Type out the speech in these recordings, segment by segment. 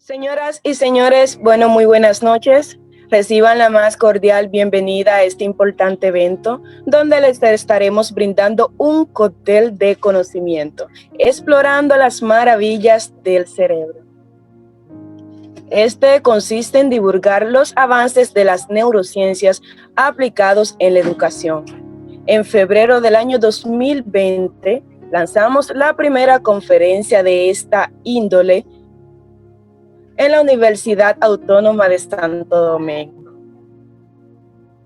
Señoras y señores, bueno, muy buenas noches. Reciban la más cordial bienvenida a este importante evento, donde les estaremos brindando un cóctel de conocimiento, explorando las maravillas del cerebro. Este consiste en divulgar los avances de las neurociencias aplicados en la educación. En febrero del año 2020, lanzamos la primera conferencia de esta índole en la Universidad Autónoma de Santo Domingo.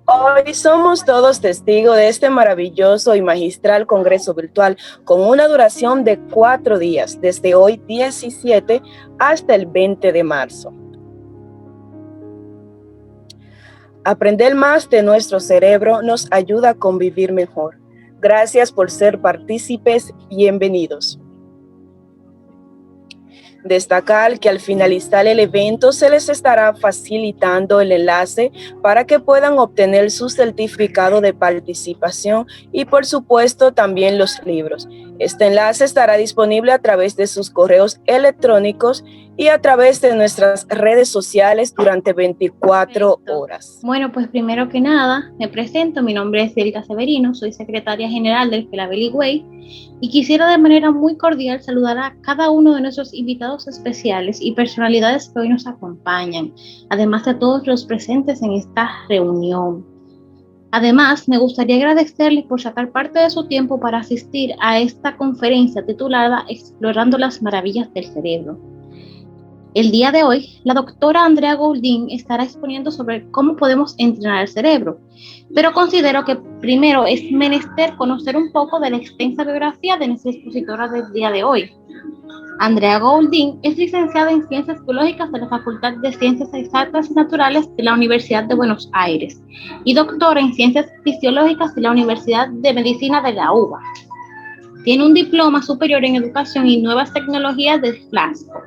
Hoy somos todos testigos de este maravilloso y magistral congreso virtual con una duración de 4 días, desde hoy 17 hasta el 20 de marzo. Aprender más de nuestro cerebro nos ayuda a convivir mejor. Gracias por ser partícipes. Bienvenidos. Destacar que al finalizar el evento se les estará facilitando el enlace para que puedan obtener su certificado de participación y por supuesto también los libros. Este enlace estará disponible a través de sus correos electrónicos y a través de nuestras redes sociales durante 24 horas. Bueno, pues primero que nada, me presento. Mi nombre es Erika Severino, soy secretaria general del Felabelli Way y quisiera de manera muy cordial saludar a cada uno de nuestros invitados especiales y personalidades que hoy nos acompañan, además de todos los presentes en esta reunión. Además, me gustaría agradecerles por sacar parte de su tiempo para asistir a esta conferencia titulada Explorando las maravillas del cerebro. El día de hoy, la doctora Andrea Goulding estará exponiendo sobre cómo podemos entrenar el cerebro, pero considero que primero es menester conocer un poco de la extensa biografía de nuestra expositora del día de hoy. Andrea Goulding es licenciada en Ciencias Biológicas de la Facultad de Ciencias Exactas y Naturales de la Universidad de Buenos Aires y doctora en Ciencias Fisiológicas de la Universidad de Medicina de la UBA. Tiene un diploma superior en Educación y Nuevas Tecnologías de Glasgow.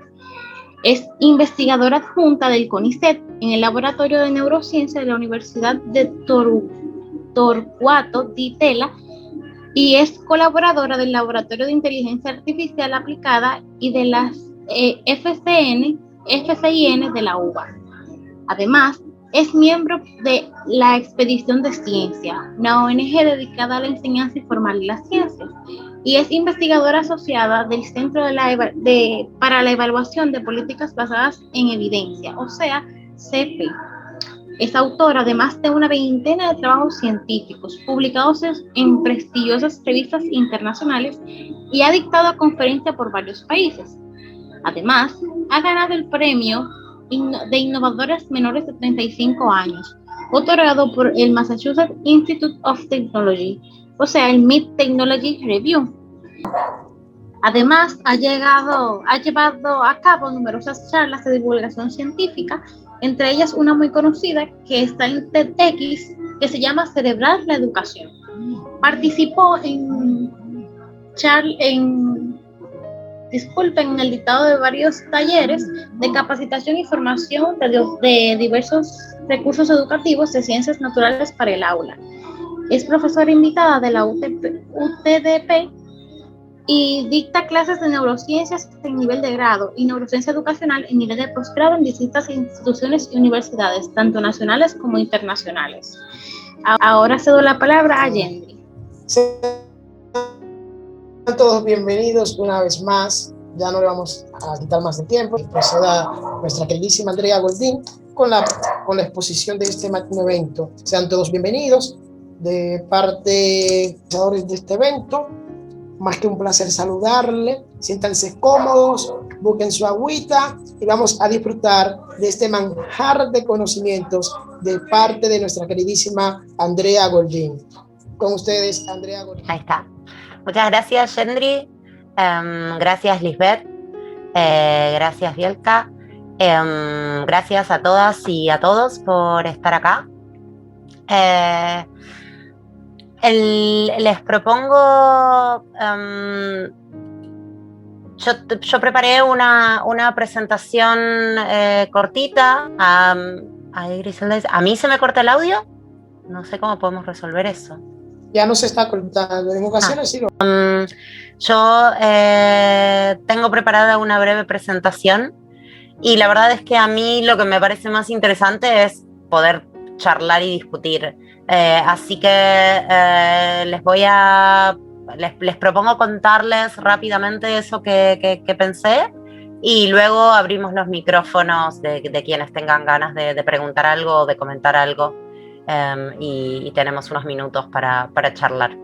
Es investigadora adjunta del CONICET en el Laboratorio de Neurociencia de la Universidad de Torquato di Tella y es colaboradora del Laboratorio de Inteligencia Artificial Aplicada y de las FCIN de la UBA. Además, es miembro de la Expedición de Ciencia, una ONG dedicada a la enseñanza informal de las ciencias, y es investigadora asociada del Centro para la Evaluación de Políticas Basadas en Evidencia, o sea, CEPE. Es autora de más de una veintena de trabajos científicos publicados en prestigiosas revistas internacionales y ha dictado conferencias por varios países. Además, ha ganado el premio de innovadoras menores de 35 años, otorgado por el Massachusetts Institute of Technology, o sea, el MIT Technology Review. Además, ha llevado a cabo numerosas charlas de divulgación científica, entre ellas una muy conocida que está en TEDx, que se llama Celebrar la Educación. Participó en el dictado de varios talleres de capacitación y formación de diversos recursos educativos de ciencias naturales para el aula. Es profesora invitada de la UTDP y dicta clases de neurociencias en nivel de grado y neurociencia educacional en nivel de posgrado en distintas instituciones y universidades, tanto nacionales como internacionales. Ahora cedo la palabra a Yendri. Sean todos bienvenidos una vez más. Ya no le vamos a quitar más de tiempo y proceda nuestra queridísima Andrea Goulding con la exposición de este magno evento. Sean todos bienvenidos de parte de este evento. Más que un placer saludarle. Siéntanse cómodos, busquen su agüita y vamos a disfrutar de este manjar de conocimientos de parte de nuestra queridísima Andrea Goulding. Con ustedes, Andrea Goulding. Ahí está. Muchas gracias, Yendri. Gracias, Lisbeth. Gracias, Bielka. Gracias a todas y a todos por estar acá. Les propongo, yo preparé una presentación cortita. ¿A mí se me corta el audio? No sé cómo podemos resolver eso. Ya no se está cortando, en ocasiones sí. Yo tengo preparada una breve presentación Y la verdad es que a mí lo que me parece más interesante es poder charlar y discutir. Así que les propongo contarles rápidamente eso que pensé, y luego abrimos los micrófonos de quienes tengan ganas de preguntar algo o de comentar algo, y tenemos unos minutos para charlar.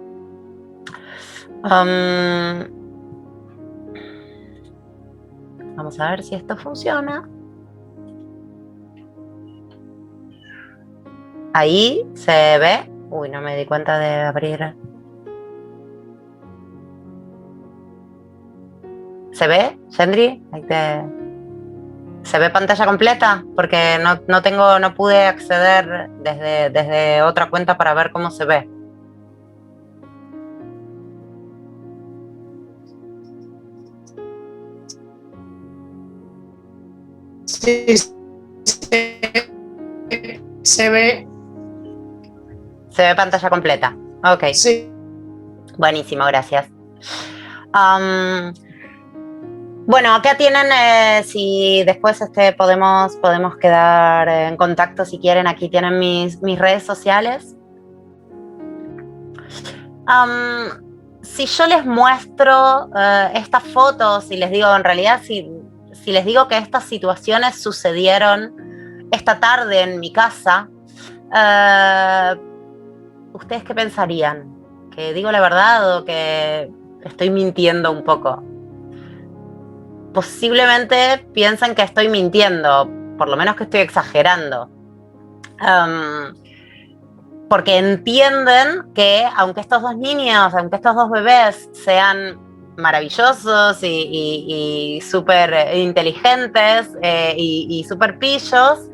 Vamos a ver si esto funciona. Ahí se ve. Uy, no me di cuenta de abrir. ¿Se ve, Shendri? ¿Se ve pantalla completa? Porque no pude acceder desde otra cuenta para ver cómo se ve. Sí, se ve. Se ve pantalla completa. Ok. Sí. Buenísimo, gracias. Bueno, acá tienen, si después podemos quedar en contacto si quieren, aquí tienen mis redes sociales. Si yo les muestro estas fotos y les digo, en realidad, si les digo que estas situaciones sucedieron esta tarde en mi casa, ¿ustedes qué pensarían? ¿Que digo la verdad o que estoy mintiendo un poco? Posiblemente piensan que estoy mintiendo, por lo menos que estoy exagerando. Porque entienden que aunque estos dos niños, aunque estos dos bebés sean maravillosos y súper inteligentes y súper pillos,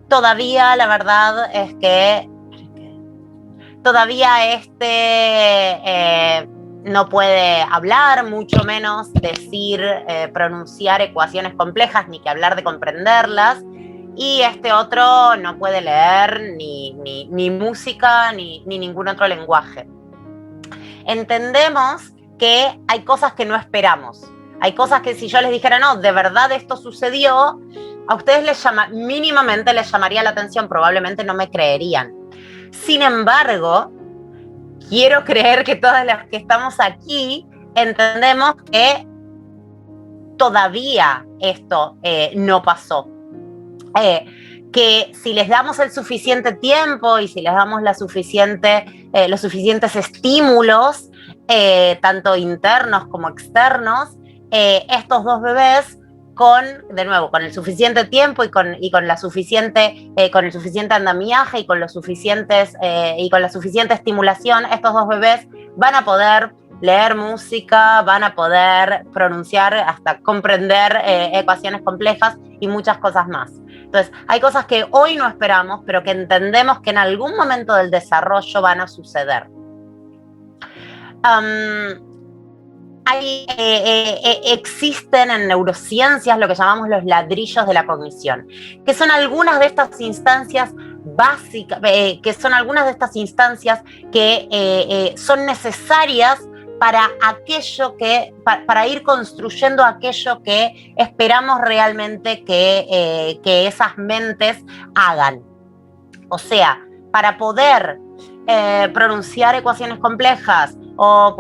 todavía la verdad es que todavía no puede hablar, mucho menos decir, pronunciar ecuaciones complejas, ni que hablar de comprenderlas. Y este otro no puede leer ni música ni ningún otro lenguaje. Entendemos que hay cosas que no esperamos. Hay cosas que si yo les dijera, no, de verdad esto sucedió, a ustedes mínimamente les llamaría la atención, probablemente no me creerían. Sin embargo, quiero creer que todas las que estamos aquí entendemos que todavía esto no pasó. Que si les damos el suficiente tiempo y si les damos los suficientes estímulos, tanto internos como externos, estos dos bebés con el suficiente tiempo y con el suficiente andamiaje y con la suficiente estimulación, estos dos bebés van a poder leer música, van a poder pronunciar, hasta comprender ecuaciones complejas y muchas cosas más. Entonces, hay cosas que hoy no esperamos, pero que entendemos que en algún momento del desarrollo van a suceder. Existen en neurociencias lo que llamamos los ladrillos de la cognición, que son algunas de estas instancias básicas, que son necesarias para para ir construyendo aquello que esperamos realmente que esas mentes hagan. O sea, para poder pronunciar ecuaciones complejas o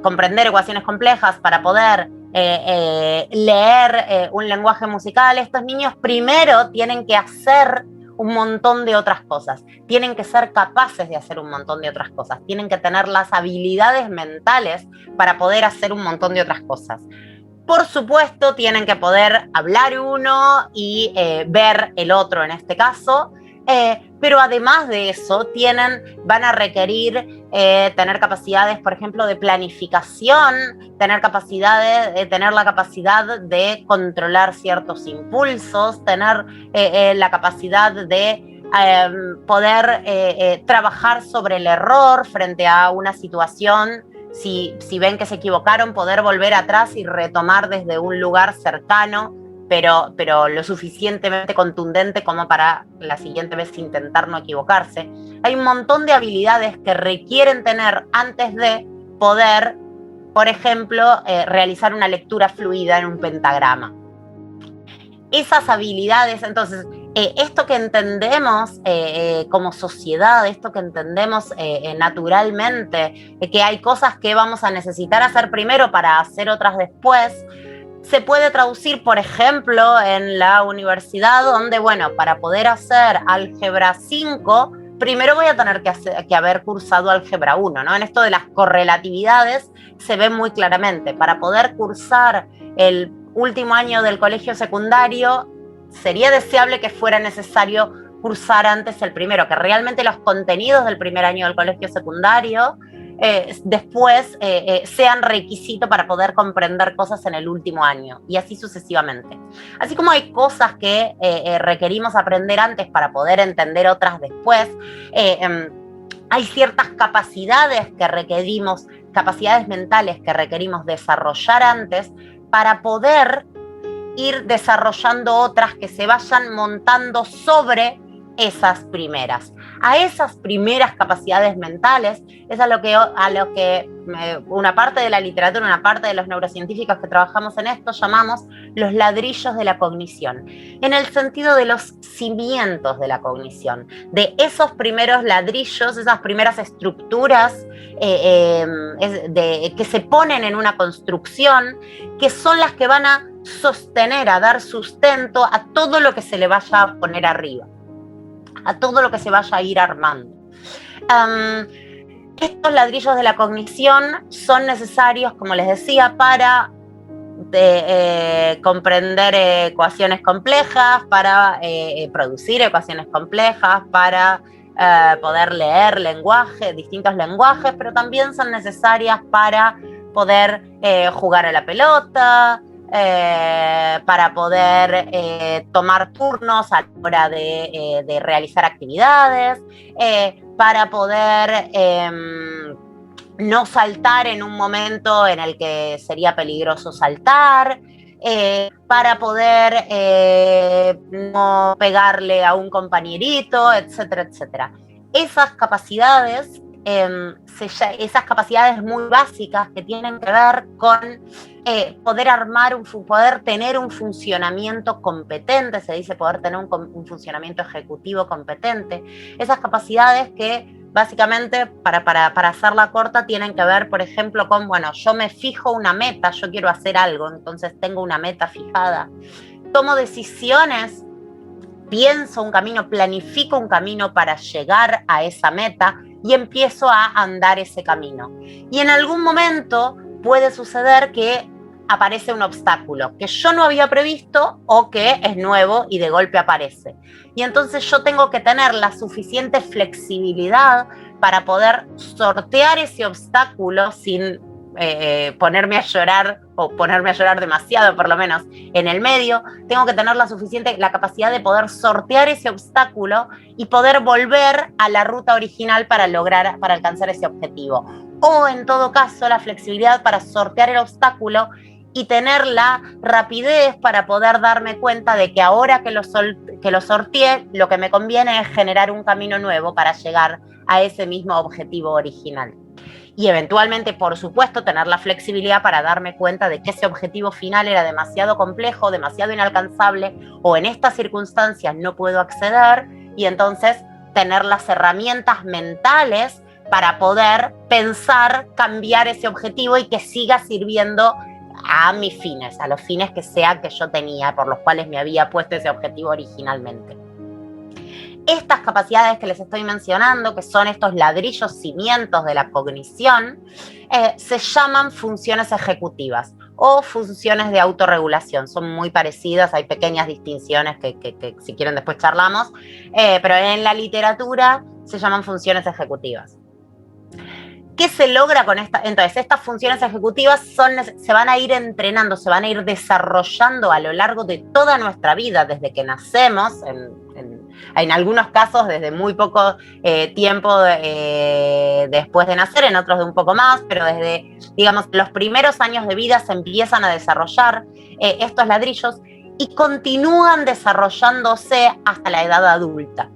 comprender ecuaciones complejas, para poder leer un lenguaje musical, estos niños primero tienen que hacer un montón de otras cosas, tienen que ser capaces de hacer un montón de otras cosas, tienen que tener las habilidades mentales para poder hacer un montón de otras cosas. Por supuesto, tienen que poder hablar uno y ver el otro en este caso, pero además de eso van a requerir tener capacidades, por ejemplo, de planificación, tener la capacidad de controlar ciertos impulsos, tener la capacidad de poder trabajar sobre el error frente a una situación. Si ven que se equivocaron, poder volver atrás y retomar desde un lugar cercano, pero lo suficientemente contundente como para la siguiente vez intentar no equivocarse. Hay un montón de habilidades que requieren tener antes de poder, por ejemplo, realizar una lectura fluida en un pentagrama. esas habilidades, entonces, esto que entendemos como sociedad, esto que entendemos naturalmente, que hay cosas que vamos a necesitar hacer primero para hacer otras después, se puede traducir, por ejemplo, en la universidad, donde, bueno, para poder hacer álgebra 5, primero voy a tener que haber cursado álgebra 1, ¿no? En esto de las correlatividades se ve muy claramente. Para poder cursar el último año del colegio secundario, sería deseable que fuera necesario cursar antes el primero, que realmente los contenidos del primer año del colegio secundario después sean requisito para poder comprender cosas en el último año, y así sucesivamente. Así como hay cosas que requerimos aprender antes para poder entender otras después, hay ciertas capacidades que requerimos, capacidades mentales que requerimos desarrollar antes para poder ir desarrollando otras que se vayan montando sobre esas primeras. A esas primeras capacidades mentales es a lo que una parte de la literatura, una parte de los neurocientíficos que trabajamos en esto llamamos los ladrillos de la cognición, en el sentido de los cimientos de la cognición, de esos primeros ladrillos, esas primeras estructuras que se ponen en una construcción, que son las que van a sostener, a dar sustento a todo lo que se le vaya a poner arriba, a todo lo que se vaya a ir armando. Estos ladrillos de la cognición son necesarios, como les decía, para comprender ecuaciones complejas, para producir ecuaciones complejas, para poder leer distintos lenguajes, pero también son necesarias para poder jugar a la pelota, para poder tomar turnos a la hora de realizar actividades, para poder no saltar en un momento en el que sería peligroso saltar, para poder no pegarle a un compañerito, etcétera, etcétera. Esas capacidades muy básicas que tienen que ver con poder tener un funcionamiento competente, se dice poder tener un funcionamiento ejecutivo competente. Esas capacidades que básicamente, para hacerla corta, tienen que ver, por ejemplo, con, bueno, yo me fijo una meta, yo quiero hacer algo, entonces tengo una meta fijada, tomo decisiones, pienso un camino, planifico un camino para llegar a esa meta y empiezo a andar ese camino. Y en algún momento puede suceder que aparece un obstáculo que yo no había previsto o que es nuevo y de golpe aparece. Y entonces yo tengo que tener la suficiente flexibilidad para poder sortear ese obstáculo sin ponerme a llorar, o ponerme a llorar demasiado por lo menos en el medio. Tengo que tener la capacidad de poder sortear ese obstáculo y poder volver a la ruta original para alcanzar ese objetivo. O en todo caso la flexibilidad para sortear el obstáculo y tener la rapidez para poder darme cuenta de que ahora que lo sorteé, lo que me conviene es generar un camino nuevo para llegar a ese mismo objetivo original. Y eventualmente, por supuesto, tener la flexibilidad para darme cuenta de que ese objetivo final era demasiado complejo, demasiado inalcanzable, o en estas circunstancias no puedo acceder, y entonces tener las herramientas mentales para poder pensar, cambiar ese objetivo y que siga sirviendo a mis fines, a los fines que yo tenía, por los cuales me había puesto ese objetivo originalmente. Estas capacidades que les estoy mencionando, que son estos ladrillos cimientos de la cognición, se llaman funciones ejecutivas o funciones de autorregulación. Son muy parecidas, hay pequeñas distinciones que si quieren después charlamos, pero en la literatura se llaman funciones ejecutivas. ¿Qué se logra con esta? Entonces, estas funciones ejecutivas se van a ir entrenando, se van a ir desarrollando a lo largo de toda nuestra vida, desde que nacemos, en algunos casos desde muy poco tiempo después de nacer, en otros de un poco más, pero desde, digamos, los primeros años de vida se empiezan a desarrollar estos ladrillos y continúan desarrollándose hasta la edad adulta.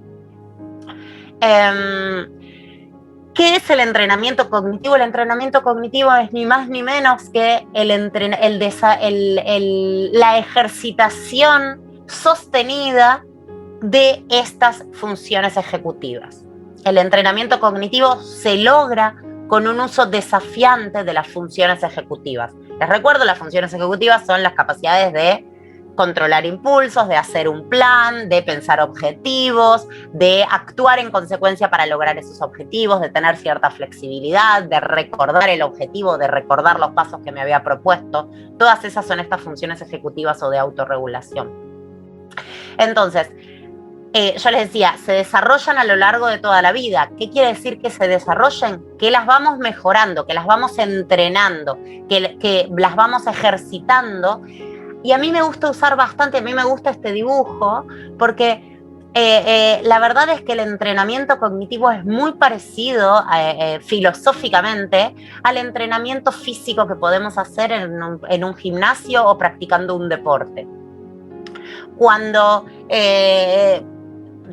¿Qué es el entrenamiento cognitivo? El entrenamiento cognitivo es ni más ni menos que la ejercitación sostenida de estas funciones ejecutivas. El entrenamiento cognitivo se logra con un uso desafiante de las funciones ejecutivas. Les recuerdo, las funciones ejecutivas son las capacidades de controlar impulsos, de hacer un plan, de pensar objetivos, de actuar en consecuencia para lograr esos objetivos, de tener cierta flexibilidad, de recordar el objetivo, de recordar los pasos que me había propuesto. Todas esas son estas funciones ejecutivas o de autorregulación. Entonces, yo les decía, se desarrollan a lo largo de toda la vida. ¿Qué quiere decir que se desarrollen? Que las vamos mejorando, que las vamos entrenando, que las vamos ejercitando. Y a mí me gusta usar bastante, a mí me gusta este dibujo, porque la verdad es que el entrenamiento cognitivo es muy parecido filosóficamente al entrenamiento físico que podemos hacer en un gimnasio o practicando un deporte. Cuando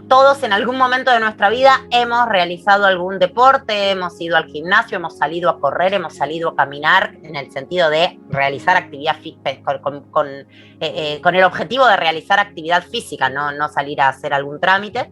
todos en algún momento de nuestra vida hemos realizado algún deporte, hemos ido al gimnasio, hemos salido a correr, hemos salido a caminar, en el sentido de realizar actividad física, con el objetivo de realizar actividad física, no salir a hacer algún trámite.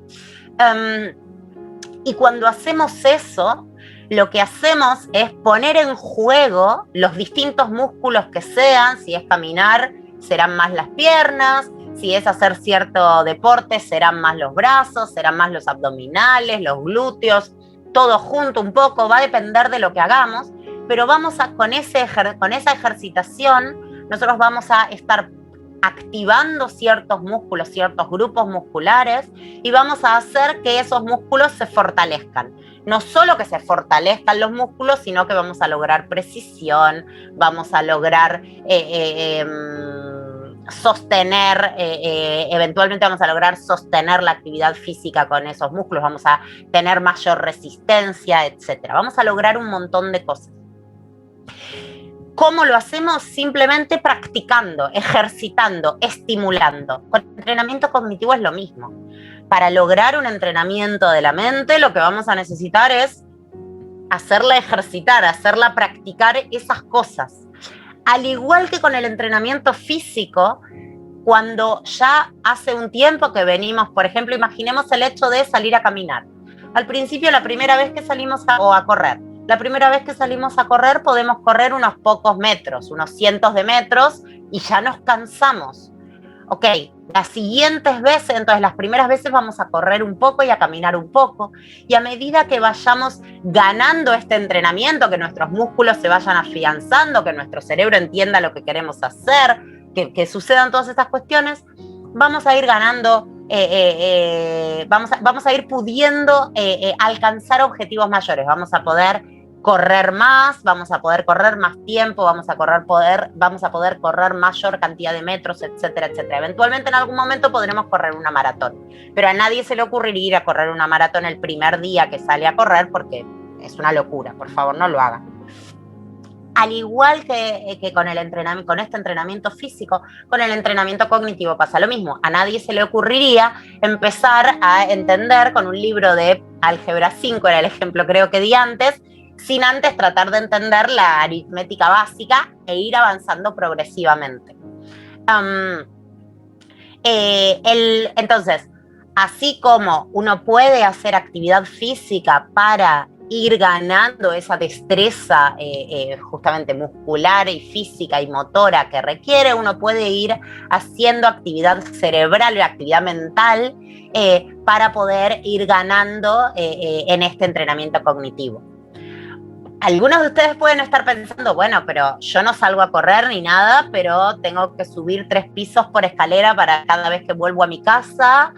Y cuando hacemos eso, lo que hacemos es poner en juego los distintos músculos que sean. Si es caminar, serán más las piernas. Si es hacer cierto deporte, serán más los brazos, serán más los abdominales, los glúteos, todo junto un poco, va a depender de lo que hagamos, pero con esa ejercitación nosotros vamos a estar activando ciertos músculos, ciertos grupos musculares, y vamos a hacer que esos músculos se fortalezcan. No solo que se fortalezcan los músculos, sino que vamos a lograr precisión, vamos a lograr sostener, eventualmente vamos a lograr sostener la actividad física con esos músculos, vamos a tener mayor resistencia, etcétera. Vamos a lograr un montón de cosas. ¿Cómo lo hacemos? Simplemente practicando, ejercitando, estimulando. Con el entrenamiento cognitivo es lo mismo. Para lograr un entrenamiento de la mente, lo que vamos a necesitar es hacerla ejercitar, hacerla practicar esas cosas. Al igual que con el entrenamiento físico, cuando ya hace un tiempo que venimos, por ejemplo, imaginemos el hecho de salir a caminar. Al principio, la primera vez que salimos a correr. La primera vez que salimos a correr podemos correr unos pocos metros, unos cientos de metros, y ya nos cansamos. Ok, las siguientes veces, entonces las primeras veces vamos a correr un poco y a caminar un poco, y a medida que vayamos ganando este entrenamiento, que nuestros músculos se vayan afianzando, que nuestro cerebro entienda lo que queremos hacer, que sucedan todas estas cuestiones, vamos a ir ganando, vamos a ir pudiendo alcanzar objetivos mayores, vamos a poder correr más, vamos a poder correr más tiempo, vamos a poder correr mayor cantidad de metros, etcétera, etcétera. Eventualmente en algún momento podremos correr una maratón, pero a nadie se le ocurriría ir a correr una maratón el primer día que sale a correr, porque es una locura. Por favor, no lo hagan. Al igual que con este entrenamiento físico, con el entrenamiento cognitivo pasa lo mismo. A nadie se le ocurriría empezar a entender con un libro de álgebra 5, era el ejemplo creo que di antes, sin antes tratar de entender la aritmética básica e ir avanzando progresivamente. Entonces, así como uno puede hacer actividad física para ir ganando esa destreza justamente muscular y física y motora que requiere, uno puede ir haciendo actividad cerebral y actividad mental para poder ir ganando en este entrenamiento cognitivo. Algunos de ustedes pueden estar pensando, bueno, pero yo no salgo a correr ni nada, pero tengo que subir 3 pisos por escalera para cada vez que vuelvo a mi casa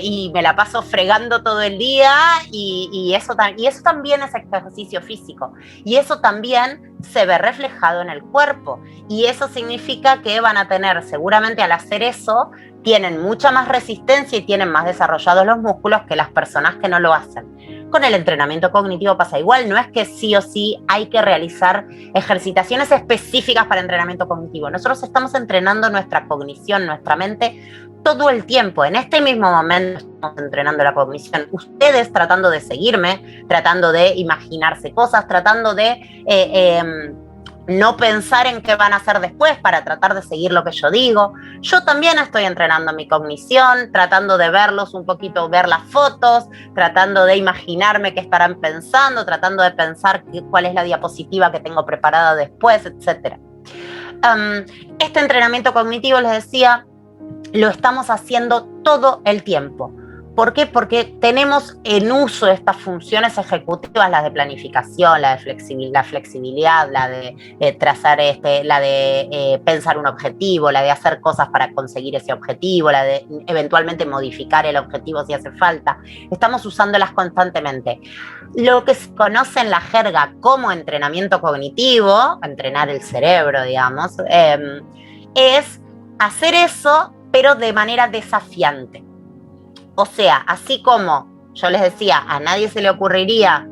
y me la paso fregando todo el día y eso también es ejercicio físico. Y eso también se ve reflejado en el cuerpo. Y eso significa que van a tener, seguramente al hacer eso, tienen mucha más resistencia y tienen más desarrollados los músculos que las personas que no lo hacen. Con el entrenamiento cognitivo pasa igual, no es que sí o sí hay que realizar ejercitaciones específicas para entrenamiento cognitivo. Nosotros estamos entrenando nuestra cognición, nuestra mente todo el tiempo. En este mismo momento estamos entrenando la cognición. Ustedes tratando de seguirme, tratando de imaginarse cosas, tratando de no pensar en qué van a hacer después para tratar de seguir lo que yo digo. Yo también estoy entrenando mi cognición, tratando de verlos un poquito, ver las fotos, tratando de imaginarme qué estarán pensando, tratando de pensar cuál es la diapositiva que tengo preparada después, etc. Este entrenamiento cognitivo, les decía, lo estamos haciendo todo el tiempo. ¿Por qué? Porque tenemos en uso estas funciones ejecutivas, las de planificación, la flexibilidad, la de trazar, la de pensar un objetivo, la de hacer cosas para conseguir ese objetivo, la de eventualmente modificar el objetivo si hace falta. Estamos usándolas constantemente. Lo que se conoce en la jerga como entrenamiento cognitivo, entrenar el cerebro, digamos, es hacer eso, pero de manera desafiante. O sea, así como yo les decía, a nadie se le ocurriría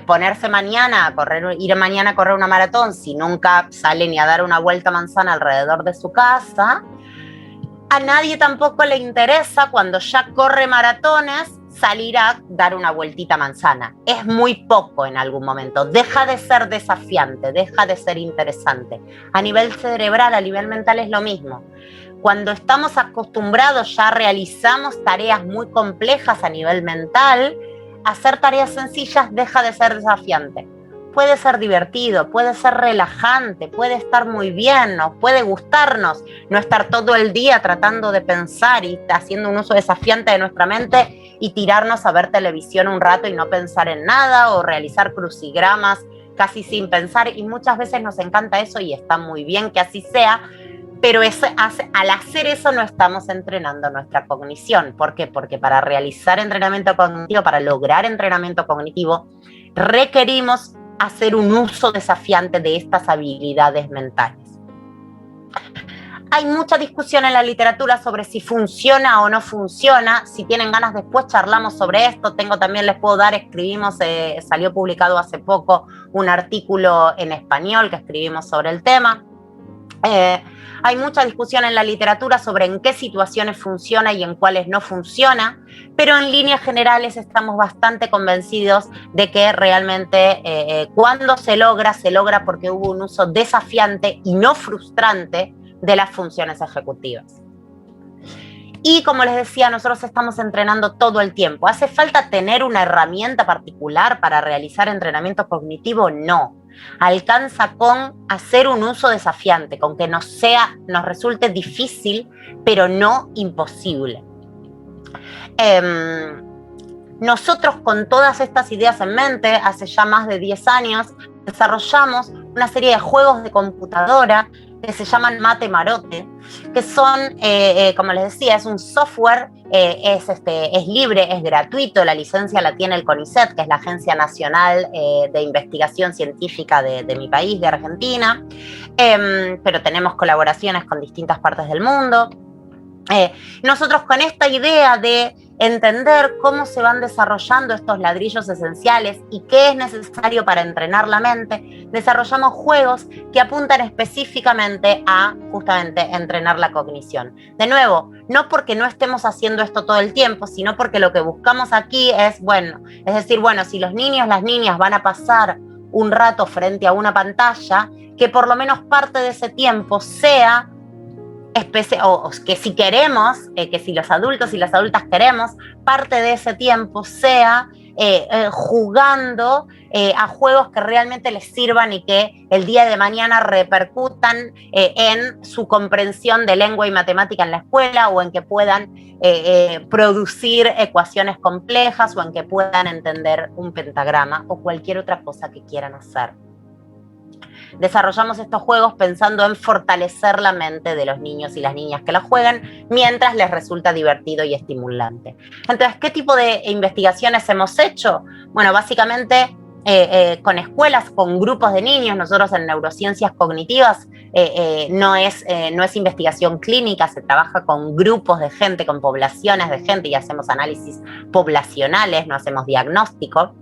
ponerse mañana a correr, ir mañana a correr una maratón si nunca sale ni a dar una vuelta manzana alrededor de su casa, a nadie tampoco le interesa cuando ya corre maratones salir a dar una vueltita manzana. Es muy poco en algún momento. Deja de ser desafiante, deja de ser interesante. A nivel cerebral, a nivel mental es lo mismo. Cuando estamos acostumbrados, ya realizamos tareas muy complejas a nivel mental, hacer tareas sencillas deja de ser desafiante. Puede ser divertido, puede ser relajante, puede estar muy bien, nos puede gustarnos, no estar todo el día tratando de pensar y haciendo un uso desafiante de nuestra mente y tirarnos a ver televisión un rato y no pensar en nada, o realizar crucigramas casi sin pensar, y muchas veces nos encanta eso y está muy bien que así sea. Pero al hacer eso no estamos entrenando nuestra cognición. ¿Por qué? Porque para realizar entrenamiento cognitivo, para lograr entrenamiento cognitivo, requerimos hacer un uso desafiante de estas habilidades mentales. Hay mucha discusión en la literatura sobre si funciona o no funciona. Si tienen ganas, después charlamos sobre esto. También les puedo dar, escribimos, salió publicado hace poco un artículo en español que escribimos sobre el tema. Hay mucha discusión en la literatura sobre en qué situaciones funciona y en cuáles no funciona, pero en líneas generales estamos bastante convencidos de que realmente cuando se logra porque hubo un uso desafiante y no frustrante de las funciones ejecutivas. Y como les decía, nosotros estamos entrenando todo el tiempo. ¿Hace falta tener una herramienta particular para realizar entrenamiento cognitivo? No. Alcanza con hacer un uso desafiante, con que nos resulte difícil, pero no imposible. Nosotros, con todas estas ideas en mente, hace ya más de 10 años, desarrollamos una serie de juegos de computadora que se llaman Mate Marote, que son, como les decía, es un software, es libre, es gratuito, la licencia la tiene el CONICET, que es la Agencia Nacional de Investigación Científica de mi país, de Argentina, pero tenemos colaboraciones con distintas partes del mundo. Nosotros, con esta idea de entender cómo se van desarrollando estos ladrillos esenciales y qué es necesario para entrenar la mente, desarrollamos juegos que apuntan específicamente a justamente entrenar la cognición. De nuevo, no porque no estemos haciendo esto todo el tiempo, sino porque lo que buscamos aquí es, si los niños, las niñas van a pasar un rato frente a una pantalla, que por lo menos parte de ese tiempo sea o que si queremos, que si los adultos y las adultas queremos, parte de ese tiempo sea jugando a juegos que realmente les sirvan y que el día de mañana repercutan en su comprensión de lengua y matemática en la escuela, o en que puedan producir ecuaciones complejas, o en que puedan entender un pentagrama o cualquier otra cosa que quieran hacer. Desarrollamos estos juegos pensando en fortalecer la mente de los niños y las niñas que los juegan, mientras les resulta divertido y estimulante. Entonces, ¿qué tipo de investigaciones hemos hecho? Bueno, básicamente con escuelas, con grupos de niños. Nosotros en neurociencias cognitivas no es investigación clínica, se trabaja con grupos de gente, con poblaciones de gente, y hacemos análisis poblacionales, no hacemos diagnóstico.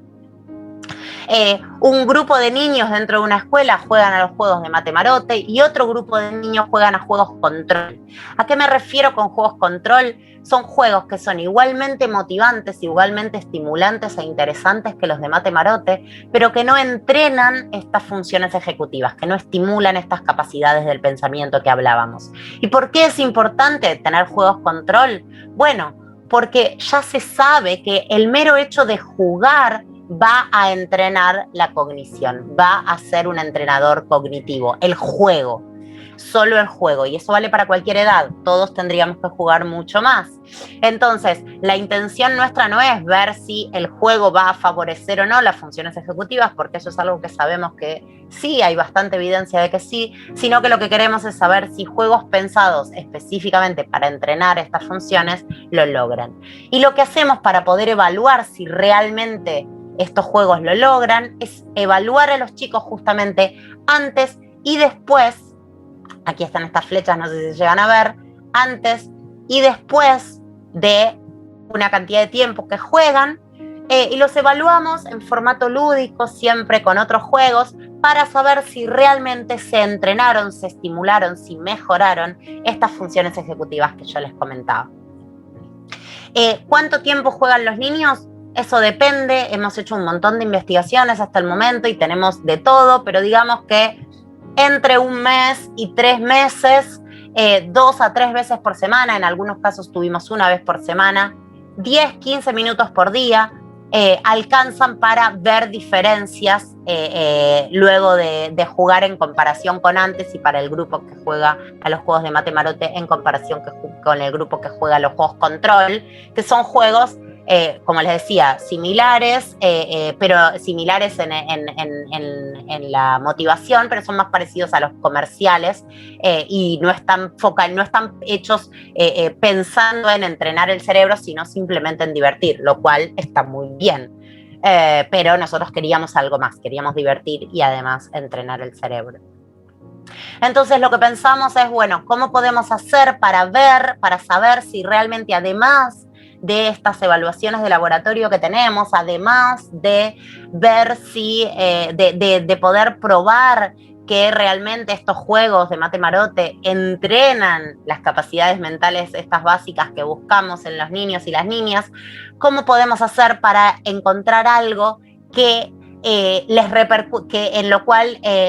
un grupo de niños dentro de una escuela juegan a los juegos de mate marote y otro grupo de niños juegan a juegos control. ¿A qué me refiero con juegos control? Son juegos que son igualmente motivantes, igualmente estimulantes e interesantes que los de mate marote, pero que no entrenan estas funciones ejecutivas, que no estimulan estas capacidades del pensamiento que hablábamos. ¿Y por qué es importante tener juegos control? Bueno, porque ya se sabe que el mero hecho de jugar va a entrenar la cognición, va a ser un entrenador cognitivo, el juego, solo el juego, y eso vale para cualquier edad, todos tendríamos que jugar mucho más. Entonces, la intención nuestra no es ver si el juego va a favorecer o no las funciones ejecutivas, porque eso es algo que sabemos que sí, hay bastante evidencia de que sí, sino que lo que queremos es saber si juegos pensados específicamente para entrenar estas funciones lo logran. Y lo que hacemos para poder evaluar si realmente estos juegos lo logran es evaluar a los chicos justamente antes y después. Aquí están estas flechas, no sé si se llegan a ver, antes y después de una cantidad de tiempo que juegan, y los evaluamos en formato lúdico, siempre con otros juegos, para saber si realmente se entrenaron, se estimularon, si mejoraron estas funciones ejecutivas que yo les comentaba. ¿Cuánto tiempo juegan los niños? Eso depende, hemos hecho un montón de investigaciones hasta el momento y tenemos de todo, pero digamos que entre 1 mes y 3 meses, 2 a 3 veces por semana, en algunos casos tuvimos 1 vez por semana, 10, 15 minutos por día, alcanzan para ver diferencias luego de jugar en comparación con antes y para el grupo que juega a los juegos de mate marote en comparación con el grupo que juega a los juegos control, que son juegos como les decía, similares, pero similares en la motivación, pero son más parecidos a los comerciales y no están hechos pensando en entrenar el cerebro, sino simplemente en divertir, lo cual está muy bien. Pero nosotros queríamos algo más, queríamos divertir y además entrenar el cerebro. Entonces lo que pensamos es, bueno, ¿cómo podemos hacer para saber si realmente además de estas evaluaciones de laboratorio que tenemos, además de ver si, de poder probar que realmente estos juegos de mate marote entrenan las capacidades mentales estas básicas que buscamos en los niños y las niñas? ¿Cómo podemos hacer para encontrar algo que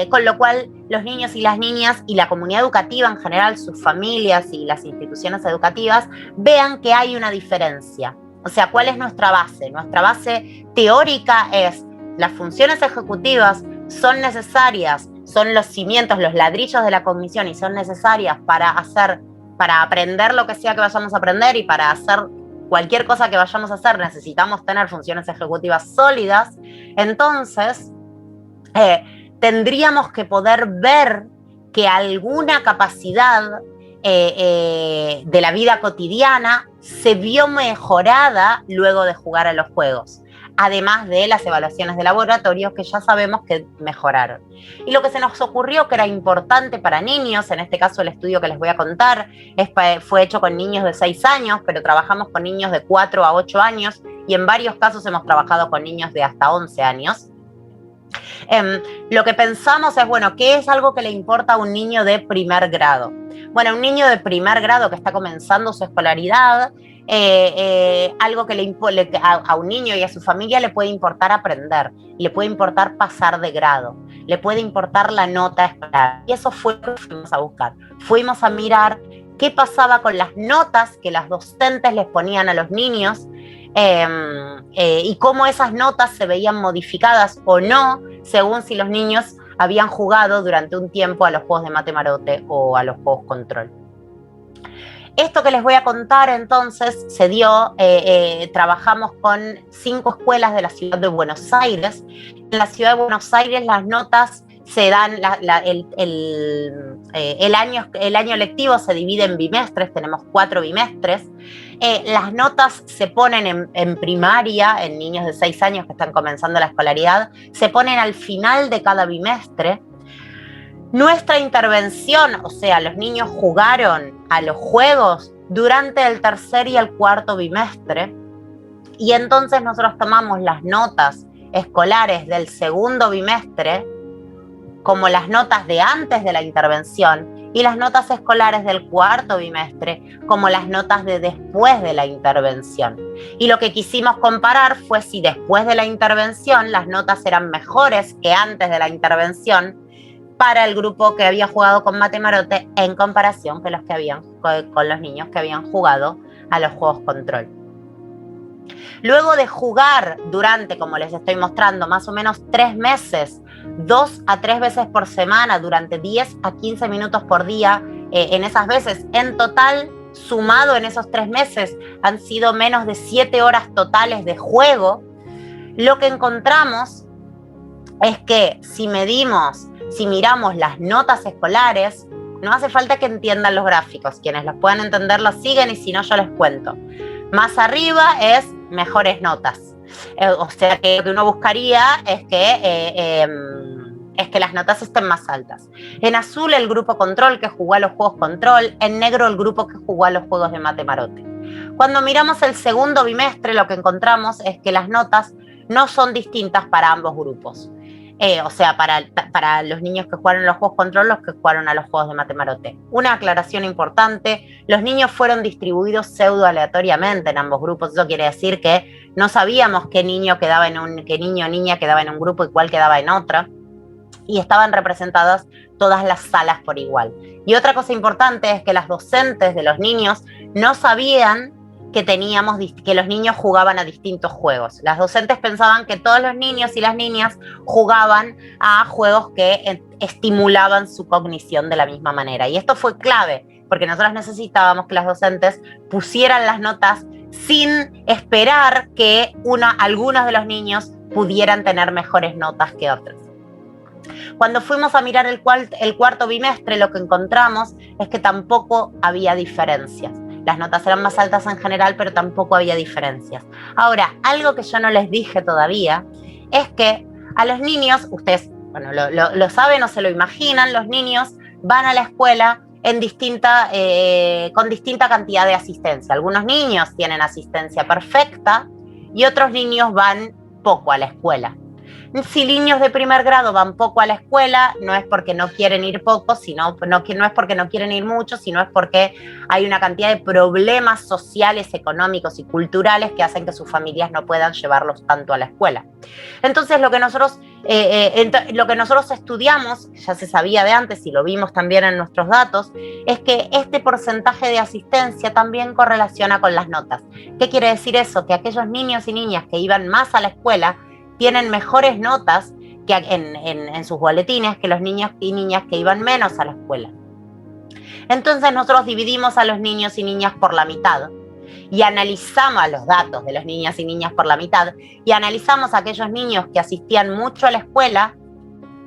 con lo cual los niños y las niñas y la comunidad educativa en general, sus familias y las instituciones educativas vean que hay una diferencia? O sea, ¿cuál es nuestra base? Nuestra base teórica es: las funciones ejecutivas son necesarias, son los cimientos, los ladrillos de la cognición y son necesarias para aprender lo que sea que vayamos a aprender, y para hacer cualquier cosa que vayamos a hacer necesitamos tener funciones ejecutivas sólidas. Entonces, tendríamos que poder ver que alguna capacidad de la vida cotidiana se vio mejorada luego de jugar a los juegos, además de las evaluaciones de laboratorio que ya sabemos que mejoraron. Y lo que se nos ocurrió que era importante para niños, en este caso el estudio que les voy a contar fue hecho con niños de 6 años, pero trabajamos con niños de 4 a 8 años y en varios casos hemos trabajado con niños de hasta 11 años. Lo que pensamos es, bueno, ¿qué es algo que le importa a un niño de primer grado? Bueno, un niño de primer grado que está comenzando su escolaridad, algo que a un niño y a su familia le puede importar aprender, le puede importar pasar de grado, le puede importar la nota escolar. Y eso fue lo que fuimos a buscar. Fuimos a mirar qué pasaba con las notas que las docentes les ponían a los niños y cómo esas notas se veían modificadas o no según si los niños habían jugado durante un tiempo a los juegos de mate marote o a los juegos control. Esto que les voy a contar entonces se dio, trabajamos con 5 escuelas de la ciudad de Buenos Aires. En la ciudad de Buenos Aires las notas se dan, el año lectivo se divide en bimestres, tenemos 4 bimestres. Las notas se ponen en primaria, en niños de 6 años que están comenzando la escolaridad, se ponen al final de cada bimestre. Nuestra intervención, o sea, los niños jugaron a los juegos durante el 3er y el 4.º bimestre, y entonces nosotros tomamos las notas escolares del segundo bimestre como las notas de antes de la intervención y las notas escolares del cuarto bimestre como las notas de después de la intervención. Y lo que quisimos comparar fue si después de la intervención las notas eran mejores que antes de la intervención para el grupo que había jugado con Mate Marote en comparación con los niños que habían jugado a los juegos control. Luego de jugar durante, como les estoy mostrando, más o menos 3 meses, 2 a 3 veces por semana, durante 10 a 15 minutos por día, en esas veces, en total, sumado en esos 3 meses, han sido menos de 7 horas totales de juego. Lo que encontramos es que si miramos las notas escolares, no hace falta que entiendan los gráficos. Quienes los puedan entender los siguen y si no yo les cuento. Más arriba es mejores notas. O sea que lo que uno buscaría es que las notas estén más altas. En azul el grupo control que jugó a los juegos control, en negro el grupo que jugó a los juegos de Mate Marote. Cuando miramos el segundo bimestre lo que encontramos es que las notas no son distintas para ambos grupos. O sea, para los niños que jugaron a los juegos control, los que jugaron a los juegos de Mate Marote. Una aclaración importante, los niños fueron distribuidos pseudo aleatoriamente en ambos grupos. Eso quiere decir que no sabíamos qué niño o niña quedaba en un grupo y cuál quedaba en otra. Y estaban representadas todas las salas por igual. Y otra cosa importante es que las docentes de los niños no sabían que los niños jugaban a distintos juegos. Las docentes pensaban que todos los niños y las niñas jugaban a juegos que estimulaban su cognición de la misma manera. Y esto fue clave, porque nosotros necesitábamos que las docentes pusieran las notas sin esperar que algunos de los niños pudieran tener mejores notas que otros. Cuando fuimos a mirar el cuarto bimestre, lo que encontramos es que tampoco había diferencias. Las notas eran más altas en general, pero tampoco había diferencias. Ahora, algo que yo no les dije todavía es que a los niños, ustedes lo saben o se lo imaginan, los niños van a la escuela con distinta cantidad de asistencia. Algunos niños tienen asistencia perfecta y otros niños van poco a la escuela. Si niños de primer grado van poco a la escuela, no es porque no quieren ir poco, no es porque no quieren ir mucho, sino es porque hay una cantidad de problemas sociales, económicos y culturales que hacen que sus familias no puedan llevarlos tanto a la escuela. Entonces, lo que nosotros estudiamos, ya se sabía de antes y lo vimos también en nuestros datos, es que este porcentaje de asistencia también correlaciona con las notas. ¿Qué quiere decir eso? Que aquellos niños y niñas que iban más a la escuela tienen mejores notas que en sus boletines que los niños y niñas que iban menos a la escuela. Entonces nosotros dividimos a los niños y niñas por la mitad y analizamos los datos de los niños y niñas por la mitad y analizamos a aquellos niños que asistían mucho a la escuela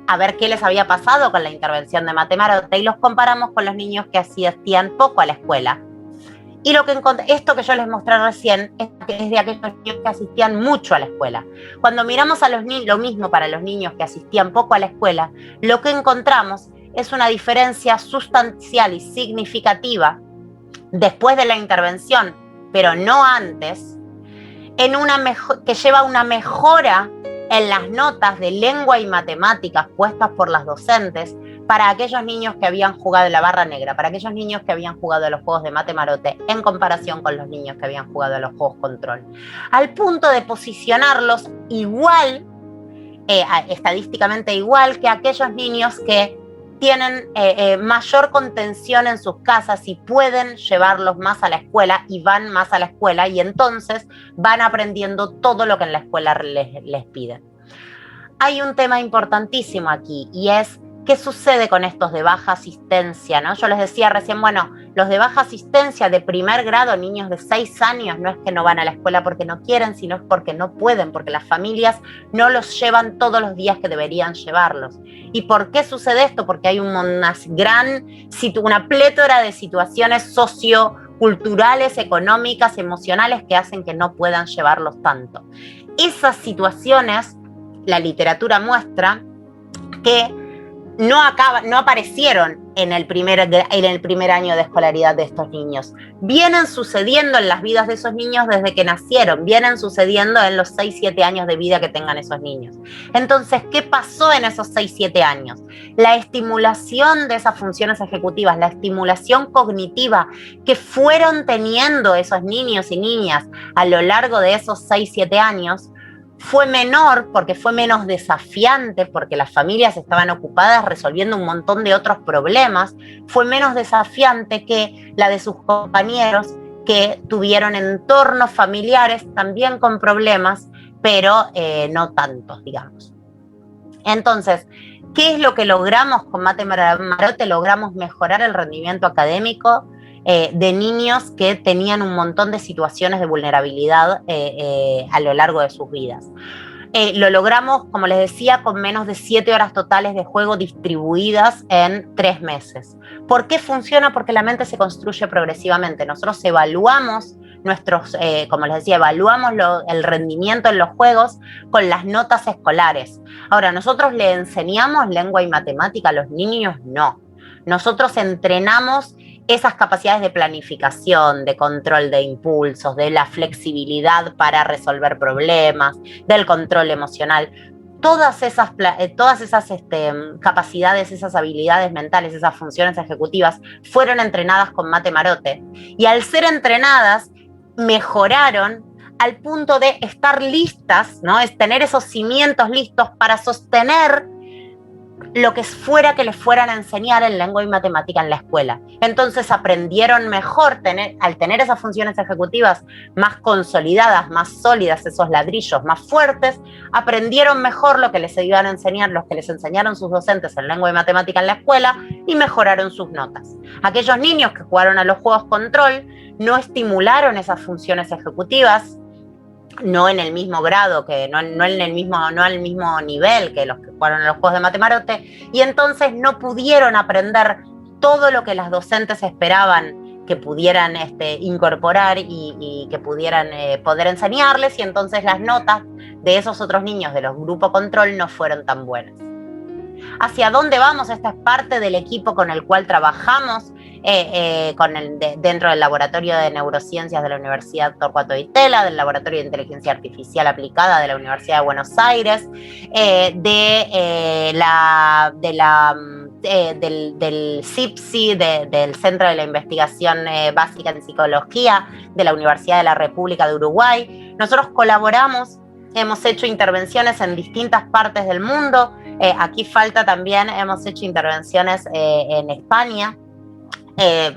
a ver qué les había pasado con la intervención de Mate Marote y los comparamos con los niños que asistían poco a la escuela. Y esto que yo les mostré recién es de aquellos niños que asistían mucho a la escuela. Cuando miramos a lo mismo para los niños que asistían poco a la escuela, lo que encontramos es una diferencia sustancial y significativa después de la intervención, pero no antes, que lleva a una mejora en las notas de lengua y matemáticas puestas por las docentes para aquellos niños que habían jugado en la barra negra, para aquellos niños que habían jugado a los juegos de Mate Marote en comparación con los niños que habían jugado a los juegos control. Al punto de posicionarlos igual, estadísticamente igual que aquellos niños que tienen mayor contención en sus casas y pueden llevarlos más a la escuela y van más a la escuela y entonces van aprendiendo todo lo que en la escuela les piden. Hay un tema importantísimo aquí y es ¿qué sucede con estos de baja asistencia, ¿no? Yo les decía recién, bueno, los de baja asistencia de primer grado, niños de 6 años, no es que no van a la escuela porque no quieren, sino es porque no pueden, porque las familias no los llevan todos los días que deberían llevarlos. ¿Y por qué sucede esto? Porque hay una plétora de situaciones socioculturales, económicas, emocionales que hacen que no puedan llevarlos tanto. Esas situaciones, la literatura muestra que no aparecieron en el primer año de escolaridad de estos niños. Vienen sucediendo en las vidas de esos niños desde que nacieron, vienen sucediendo en los 6, 7 años de vida que tengan esos niños. Entonces, ¿qué pasó en esos 6, 7 años? La estimulación de esas funciones ejecutivas, la estimulación cognitiva que fueron teniendo esos niños y niñas a lo largo de esos 6, 7 años, fue menor porque fue menos desafiante, porque las familias estaban ocupadas resolviendo un montón de otros problemas, fue menos desafiante que la de sus compañeros que tuvieron entornos familiares también con problemas, pero no tantos, digamos. Entonces, ¿qué es lo que logramos con Mate Marote? Logramos mejorar el rendimiento académico de niños que tenían un montón de situaciones de vulnerabilidad a lo largo de sus vidas. Lo logramos, como les decía, con menos de 7 horas totales de juego distribuidas en 3 meses. ¿Por qué funciona? Porque la mente se construye progresivamente. Nosotros evaluamos como les decía, evaluamos el rendimiento en los juegos con las notas escolares. Ahora, ¿nosotros le enseñamos lengua y matemática a los niños? No. Nosotros entrenamos esas capacidades de planificación, de control de impulsos, de la flexibilidad para resolver problemas, del control emocional. Todas esas capacidades, esas habilidades mentales, esas funciones ejecutivas fueron entrenadas con Mate Marote. Y al ser entrenadas, mejoraron al punto de estar listas, ¿no? Es tener esos cimientos listos para sostener lo que fuera que les fueran a enseñar en lengua y matemática en la escuela. Entonces aprendieron mejor, al tener esas funciones ejecutivas más consolidadas, más sólidas, esos ladrillos más fuertes, aprendieron mejor lo que les iban a enseñar, los que les enseñaron sus docentes en lengua y matemática en la escuela, y mejoraron sus notas. Aquellos niños que jugaron a los juegos control no estimularon esas funciones ejecutivas, no en el mismo grado, no al mismo nivel que los que jugaron en los juegos de Mate Marote, y entonces no pudieron aprender todo lo que las docentes esperaban que pudieran incorporar y que pudieran poder enseñarles, y entonces las notas de esos otros niños de los grupos control no fueron tan buenas. ¿Hacia dónde vamos? Esta es parte del equipo con el cual trabajamos dentro del Laboratorio de Neurociencias de la Universidad Torcuato Di Tella, del Laboratorio de Inteligencia Artificial Aplicada de la Universidad de Buenos Aires, del CIPSI, del Centro de la Investigación Básica en Psicología de la Universidad de la República de Uruguay. Nosotros colaboramos, hemos hecho intervenciones en distintas partes del mundo. Aquí falta también, hemos hecho intervenciones en España.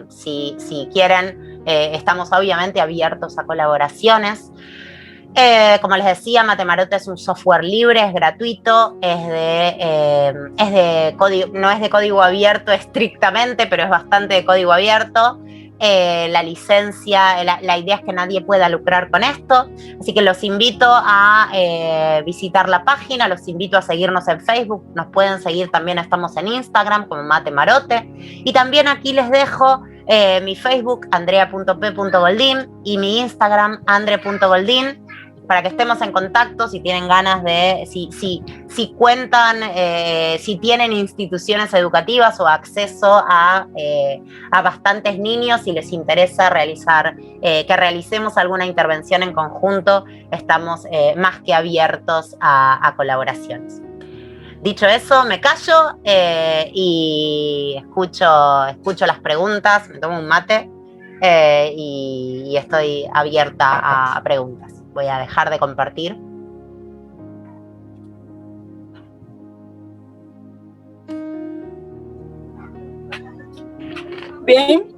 Si quieren, estamos obviamente abiertos a colaboraciones. Como les decía, Mate Marote es un software libre, es gratuito, no es de código abierto estrictamente, pero es bastante de código abierto. La licencia, la idea es que nadie pueda lucrar con esto, así que los invito a visitar la página, los invito a seguirnos en Facebook, nos pueden seguir también, estamos en Instagram como Mate Marote, y también aquí les dejo mi Facebook, andrea.p.goldin, y mi Instagram, andre.goldin, para que estemos en contacto. Si tienen ganas de, si cuentan, si tienen instituciones educativas o acceso a bastantes niños y les interesa que realicemos alguna intervención en conjunto, estamos más que abiertos a colaboraciones. Dicho eso, me callo y escucho las preguntas, me tomo un mate y estoy abierta a preguntas. Voy a dejar de compartir. Bien,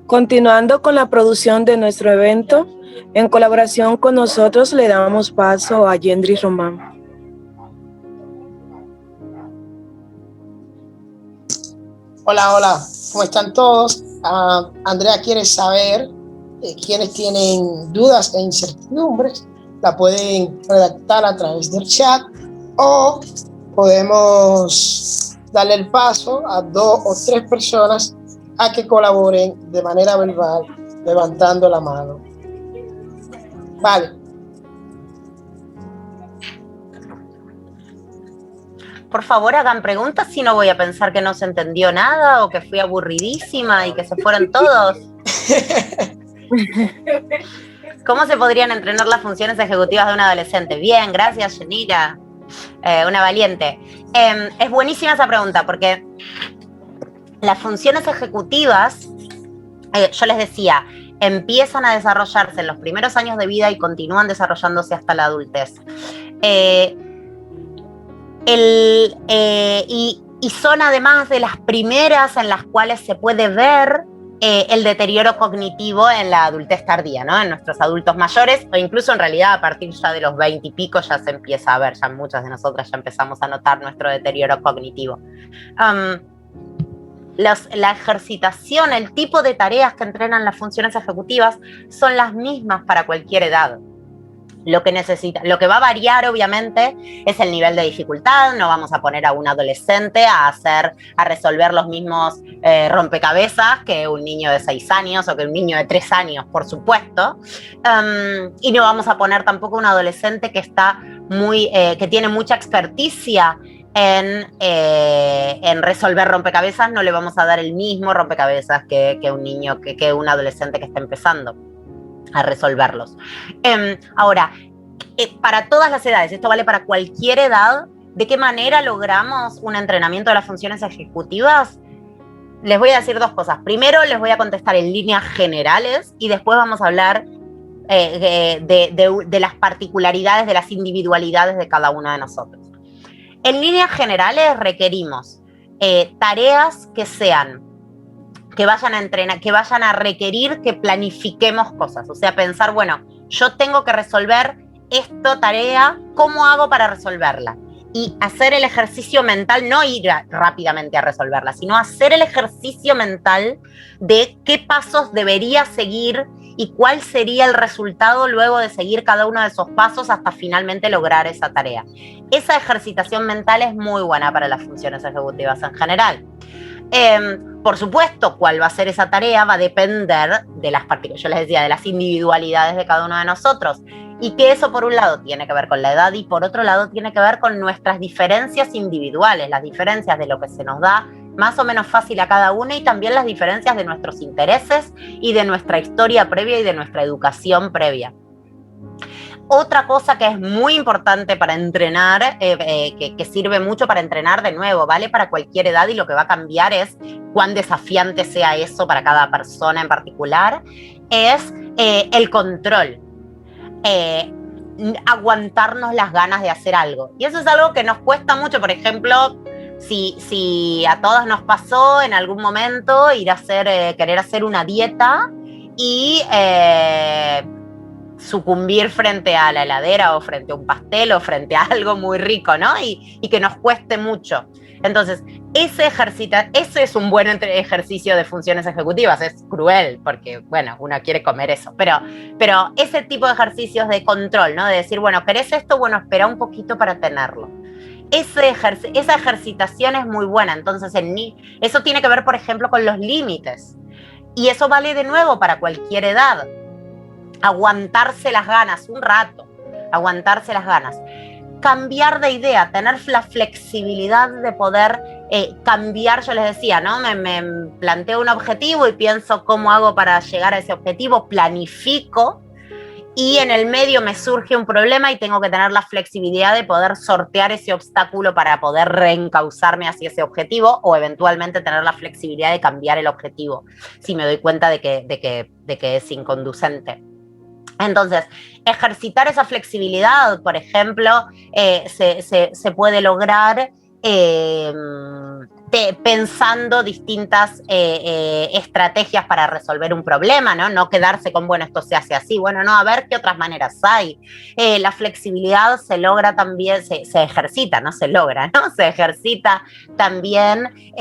continuando con la producción de nuestro evento, en colaboración con nosotros le damos paso a Yendri Román. Hola, ¿cómo están todos? Andrea quiere saber quienes tienen dudas e incertidumbres, la pueden redactar a través del chat o podemos darle el paso a 2 o 3 personas a que colaboren de manera verbal, levantando la mano. Vale. por favor hagan preguntas, si no voy a pensar que no se entendió nada o que fui aburridísima y que se fueron todos. ¿Cómo se podrían entrenar las funciones ejecutivas de un adolescente? Bien, gracias, Yanira. Una valiente. Es buenísima esa pregunta porque las funciones ejecutivas, yo les decía, empiezan a desarrollarse en los primeros años de vida y continúan desarrollándose hasta la adultez. Y son además de las primeras en las cuales se puede ver el deterioro cognitivo en la adultez tardía, ¿no? En nuestros adultos mayores, o incluso en realidad a partir ya de los 20 y pico ya se empieza a ver, ya muchas de nosotras ya empezamos a notar nuestro deterioro cognitivo. La ejercitación, el tipo de tareas que entrenan las funciones ejecutivas son las mismas para cualquier edad. Lo que va a variar obviamente es el nivel de dificultad. No vamos a poner a un adolescente a resolver los mismos rompecabezas que un niño de 6 años o que un niño de 3 años, por supuesto. Y no vamos a poner tampoco a un adolescente que que tiene mucha experticia en resolver rompecabezas. No le vamos a dar el mismo rompecabezas que un adolescente que está empezando a resolverlos. Ahora, para todas las edades, esto vale para cualquier edad, ¿de qué manera logramos un entrenamiento de las funciones ejecutivas? Les voy a decir 2 cosas. Primero, les voy a contestar en líneas generales y después vamos a hablar de las particularidades, de las individualidades de cada uno de nosotros. En líneas generales requerimos tareas que vayan a entrenar, que vayan a requerir que planifiquemos cosas. O sea, pensar, bueno, yo tengo que resolver esta tarea, ¿cómo hago para resolverla? Y hacer el ejercicio mental, no ir rápidamente a resolverla, sino hacer el ejercicio mental de qué pasos debería seguir y cuál sería el resultado luego de seguir cada uno de esos pasos hasta finalmente lograr esa tarea. Esa ejercitación mental es muy buena para las funciones ejecutivas en general. Por supuesto, cuál va a ser esa tarea va a depender de yo les decía, de las individualidades de cada uno de nosotros. Y que eso, por un lado, tiene que ver con la edad y por otro lado, tiene que ver con nuestras diferencias individuales, las diferencias de lo que se nos da más o menos fácil a cada uno y también las diferencias de nuestros intereses y de nuestra historia previa y de nuestra educación previa. Otra cosa que es muy importante para entrenar, que sirve mucho para entrenar de nuevo, ¿vale? Para cualquier edad, y lo que va a cambiar es cuán desafiante sea eso para cada persona en particular, es el control. Aguantarnos las ganas de hacer algo. Y eso es algo que nos cuesta mucho. Por ejemplo, si a todas nos pasó en algún momento querer hacer una dieta y sucumbir frente a la heladera o frente a un pastel o frente a algo muy rico, ¿no? Y que nos cueste mucho. Entonces, ese es un buen ejercicio de funciones ejecutivas. Es cruel porque, bueno, uno quiere comer eso. Pero ese tipo de ejercicios de control, ¿no? De decir, bueno, ¿querés esto? Bueno, espera un poquito para tenerlo. Esa ejercitación es muy buena. Entonces, eso tiene que ver, por ejemplo, con los límites. Y eso vale de nuevo para cualquier edad. Aguantarse las ganas un rato, aguantarse las ganas. Cambiar de idea, tener la flexibilidad de poder cambiar. Yo les decía, ¿no? Me planteo un objetivo y pienso cómo hago para llegar a ese objetivo, planifico y en el medio me surge un problema y tengo que tener la flexibilidad de poder sortear ese obstáculo para poder reencauzarme hacia ese objetivo o eventualmente tener la flexibilidad de cambiar el objetivo si me doy cuenta de que es inconducente. Entonces, ejercitar esa flexibilidad, por ejemplo, se puede lograr pensando distintas estrategias para resolver un problema, ¿no? No quedarse con, bueno, esto se hace así, bueno, no, a ver qué otras maneras hay. La flexibilidad se logra también, se ejercita, no se logra, ¿no? Se ejercita también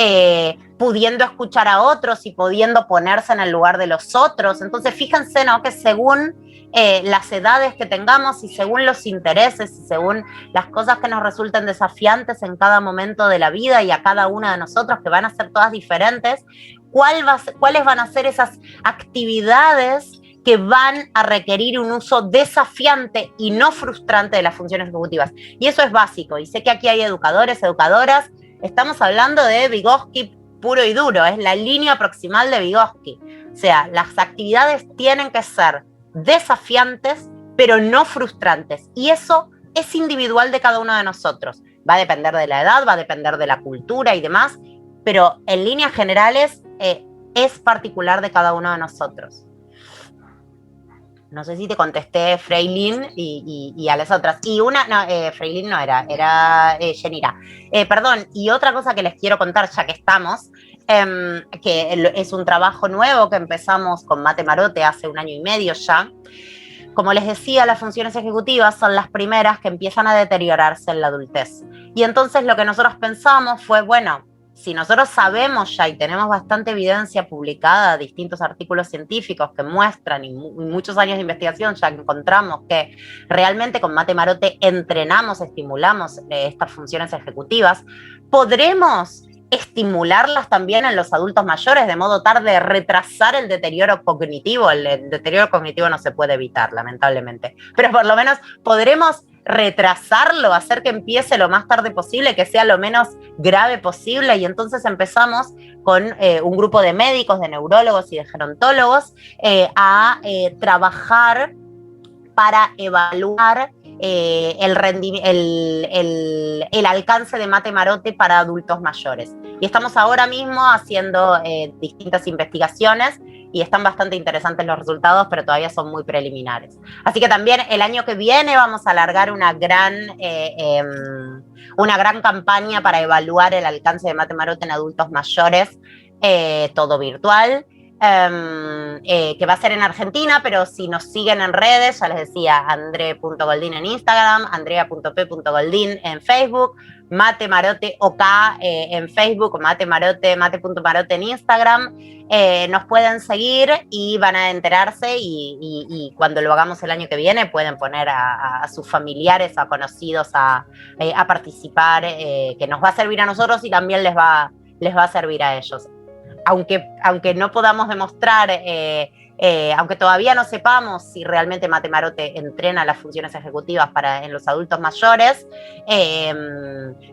pudiendo escuchar a otros y pudiendo ponerse en el lugar de los otros. Entonces, fíjense, ¿no? Que según las edades que tengamos y según los intereses y según las cosas que nos resulten desafiantes en cada momento de la vida y a cada una de nosotros, que van a ser todas diferentes, ¿cuáles van a ser esas actividades que van a requerir un uso desafiante y no frustrante de las funciones ejecutivas. Y eso es básico. Y sé que aquí hay educadores, educadoras. Estamos hablando de Vygotsky puro y duro. Es la línea proximal de Vygotsky. O sea, las actividades tienen que ser desafiantes, pero no frustrantes. Y eso es individual de cada uno de nosotros. Va a depender de la edad, va a depender de la cultura y demás, pero en líneas generales es particular de cada uno de nosotros. No sé si te contesté Freilin y a las otras. Y una, no, Freilin no era Yenira. Perdón, y otra cosa que les quiero contar, ya que estamos, que es un trabajo nuevo que empezamos con Mate Marote hace 1 año y medio ya. Como les decía, las funciones ejecutivas son las primeras que empiezan a deteriorarse en la adultez. Y entonces lo que nosotros pensamos fue, bueno, si nosotros sabemos ya y tenemos bastante evidencia publicada, distintos artículos científicos que muestran y muchos años de investigación ya encontramos que realmente con Mate Marote entrenamos, estimulamos estas funciones ejecutivas, podremos estimularlas también en los adultos mayores de modo tal de retrasar el deterioro cognitivo. El deterioro cognitivo no se puede evitar, lamentablemente, pero por lo menos podremos retrasarlo, hacer que empiece lo más tarde posible, que sea lo menos grave posible. Y entonces empezamos con un grupo de médicos, de neurólogos y de gerontólogos a trabajar para evaluar el alcance de Mate Marote para adultos mayores. Y estamos ahora mismo haciendo distintas investigaciones y están bastante interesantes los resultados, pero todavía son muy preliminares. Así que también el año que viene vamos a alargar una gran campaña para evaluar el alcance de Mate Marote en adultos mayores, todo virtual. Que va a ser en Argentina, pero si nos siguen en redes, ya les decía, andre.goldin en Instagram, andrea.p.goldin en Facebook, Mate Marote OK en Facebook, Mate Marote, mate.marote en Instagram, nos pueden seguir y van a enterarse y cuando lo hagamos el año que viene pueden poner a sus familiares, a conocidos a participar, que nos va a servir a nosotros y también les va a servir a ellos. Aunque no podamos demostrar, aunque todavía no sepamos si realmente Mate Marote entrena las funciones ejecutivas en los adultos mayores,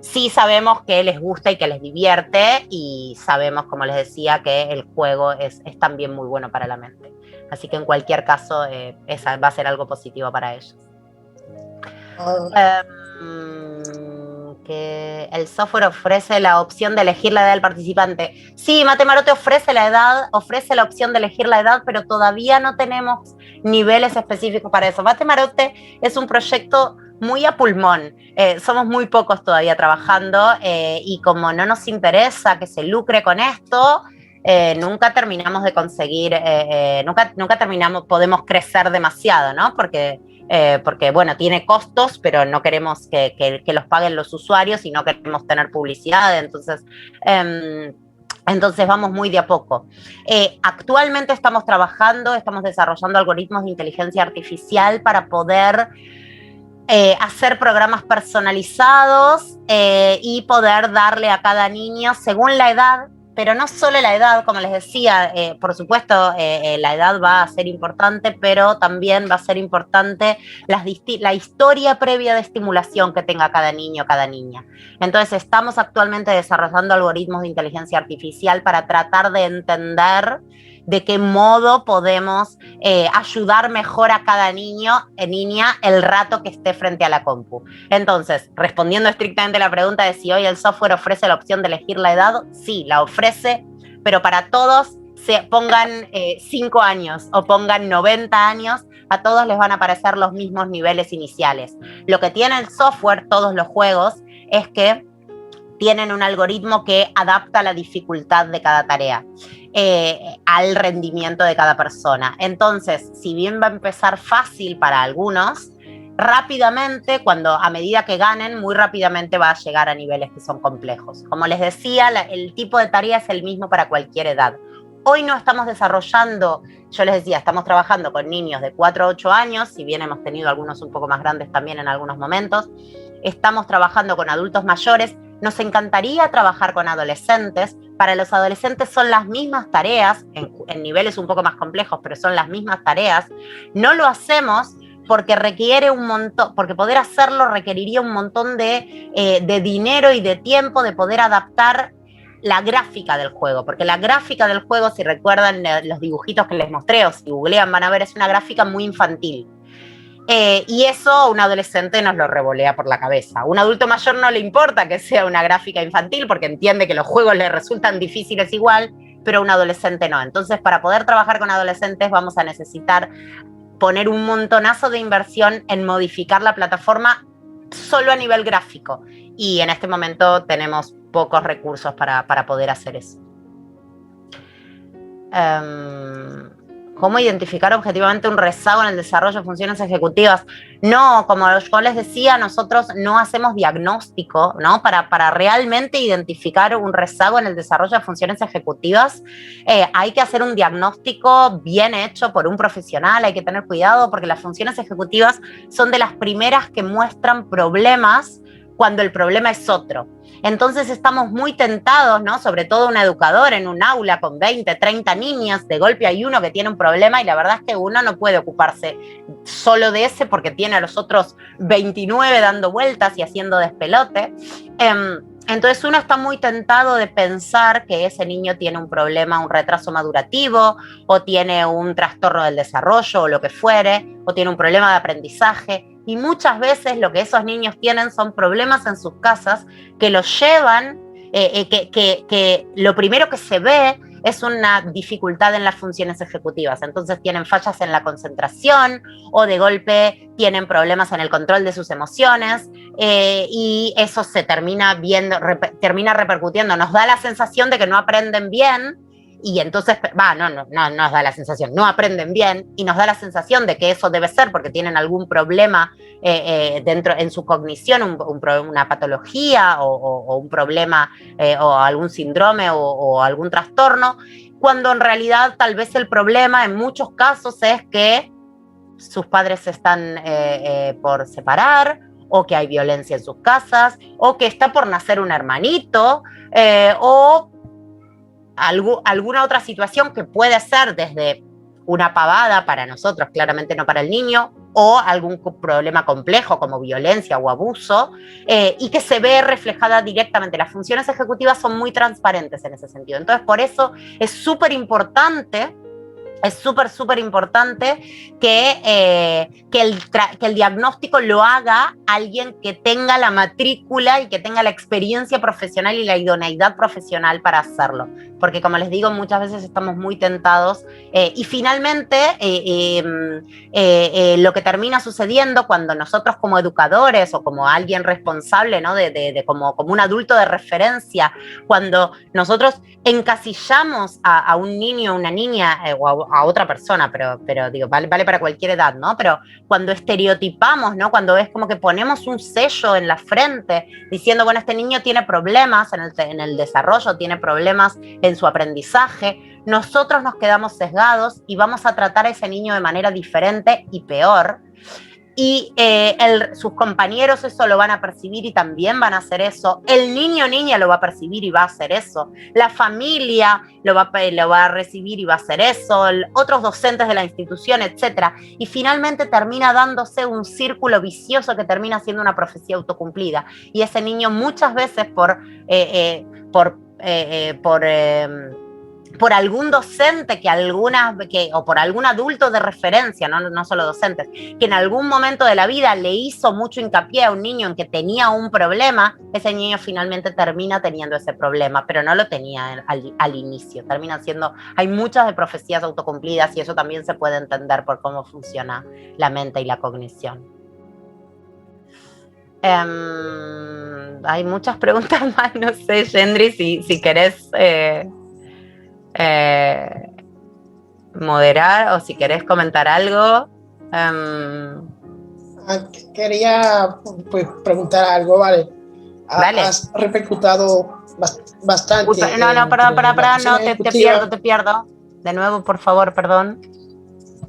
sí sabemos que les gusta y que les divierte, y sabemos, como les decía, que el juego es también muy bueno para la mente. Así que en cualquier caso, esa va a ser algo positivo para ellos. Que el software ofrece la opción de elegir la edad del participante. Sí, Mate Marote ofrece la opción de elegir la edad, pero todavía no tenemos niveles específicos para eso. Mate Marote es un proyecto muy a pulmón. Somos muy pocos todavía trabajando y como no nos interesa que se lucre con esto, nunca terminamos de conseguir, podemos crecer demasiado, ¿no? Porque bueno, tiene costos, pero no queremos que los paguen los usuarios y no queremos tener publicidad, entonces vamos muy de a poco. Actualmente estamos desarrollando algoritmos de inteligencia artificial para poder hacer programas personalizados y poder darle a cada niño según la edad, pero no solo la edad, como les decía, por supuesto la edad va a ser importante, pero también va a ser importante la historia previa de estimulación que tenga cada niño o cada niña. Entonces estamos actualmente desarrollando algoritmos de inteligencia artificial para tratar de entender de qué modo podemos ayudar mejor a cada niño o niña el rato que esté frente a la compu. Entonces, respondiendo estrictamente a la pregunta de si hoy el software ofrece la opción de elegir la edad, sí, la ofrece, pero para todos, pongan 5 años o pongan 90 años, a todos les van a aparecer los mismos niveles iniciales. Lo que tiene el software, todos los juegos, es que tienen un algoritmo que adapta la dificultad de cada tarea al rendimiento de cada persona. Entonces, si bien va a empezar fácil para algunos, rápidamente, a medida que ganen, muy rápidamente va a llegar a niveles que son complejos. Como les decía, el tipo de tarea es el mismo para cualquier edad. Hoy no estamos desarrollando, yo les decía, estamos trabajando con niños de 4 a 8 años, si bien hemos tenido algunos un poco más grandes también en algunos momentos. Estamos trabajando con adultos mayores. nos encantaría trabajar con adolescentes. Para los adolescentes son las mismas tareas, en niveles un poco más complejos, pero son las mismas tareas. No lo hacemos porque requiere un montón, porque poder hacerlo requeriría un montón de dinero y de tiempo de poder adaptar la gráfica del juego, porque la gráfica del juego, si recuerdan los dibujitos que les mostré o si googlean van a ver, es una gráfica muy infantil. Y eso a un adolescente nos lo revolea por la cabeza. A un adulto mayor no le importa que sea una gráfica infantil porque entiende que los juegos le resultan difíciles igual, pero a un adolescente no. Entonces, para poder trabajar con adolescentes vamos a necesitar poner un montonazo de inversión en modificar la plataforma solo a nivel gráfico. Y en este momento tenemos pocos recursos para poder hacer eso. ¿Cómo identificar objetivamente un rezago en el desarrollo de funciones ejecutivas? No, como yo les decía, nosotros no hacemos diagnóstico, ¿no? Para realmente identificar un rezago en el desarrollo de funciones ejecutivas, hay que hacer un diagnóstico bien hecho por un profesional, hay que tener cuidado porque las funciones ejecutivas son de las primeras que muestran problemas cuando el problema es otro. Entonces estamos muy tentados, ¿no? Sobre todo un educador en un aula con 20, 30 niñas, de golpe hay uno que tiene un problema y la verdad es que uno no puede ocuparse solo de ese porque tiene a los otros 29 dando vueltas y haciendo despelote. Entonces uno está muy tentado de pensar que ese niño tiene un problema, un retraso madurativo, o tiene un trastorno del desarrollo, o lo que fuere, o tiene un problema de aprendizaje. Y muchas veces lo que esos niños tienen son problemas en sus casas que los llevan, que lo primero que se ve es una dificultad en las funciones ejecutivas. Entonces tienen fallas en la concentración o de golpe tienen problemas en el control de sus emociones y eso se termina repercutiendo. Nos da la sensación de que no aprenden bien y entonces, no nos da la sensación, no aprenden bien y nos da la sensación de que eso debe ser porque tienen algún problema dentro en su cognición, una patología o un problema o algún síndrome o algún trastorno, cuando en realidad tal vez el problema en muchos casos es que sus padres están por separar, o que hay violencia en sus casas, o que está por nacer un hermanito, o alguna otra situación que puede ser desde una pavada para nosotros, claramente no para el niño, o algún problema complejo como violencia o abuso, y que se ve reflejada directamente. Las funciones ejecutivas son muy transparentes en ese sentido. Entonces, por eso es súper importante que el diagnóstico lo haga alguien que tenga la matrícula y que tenga la experiencia profesional y la idoneidad profesional para hacerlo. Porque como les digo, muchas veces estamos muy tentados y finalmente lo que termina sucediendo cuando nosotros como educadores o como alguien responsable, ¿no? como un adulto de referencia, cuando nosotros encasillamos a un niño, una niña o a otra persona, pero digo, vale para cualquier edad, ¿no? Pero cuando estereotipamos, ¿no? Cuando es como que ponemos un sello en la frente diciendo, bueno, este niño tiene problemas en el desarrollo, tiene problemas en su aprendizaje, nosotros nos quedamos sesgados y vamos a tratar a ese niño de manera diferente y peor. Y sus compañeros eso lo van a percibir y también van a hacer eso. El niño o niña lo va a percibir y va a hacer eso. La familia lo va a recibir y va a hacer eso. Otros docentes de la institución, etc. Y finalmente termina dándose un círculo vicioso que termina siendo una profecía autocumplida. Y ese niño muchas veces por algún docente o por algún adulto de referencia, no solo docentes, que en algún momento de la vida le hizo mucho hincapié a un niño en que tenía un problema, ese niño finalmente termina teniendo ese problema, pero no lo tenía al inicio. Hay muchas de profecías autocumplidas y eso también se puede entender por cómo funciona la mente y la cognición. Hay muchas preguntas más, no sé, Yendri, si querés moderar o si querés comentar algo. Quería pues, preguntar algo, ¿vale? Vale. Has repercutado bastante. Perdón, te pierdo. De nuevo, por favor, perdón.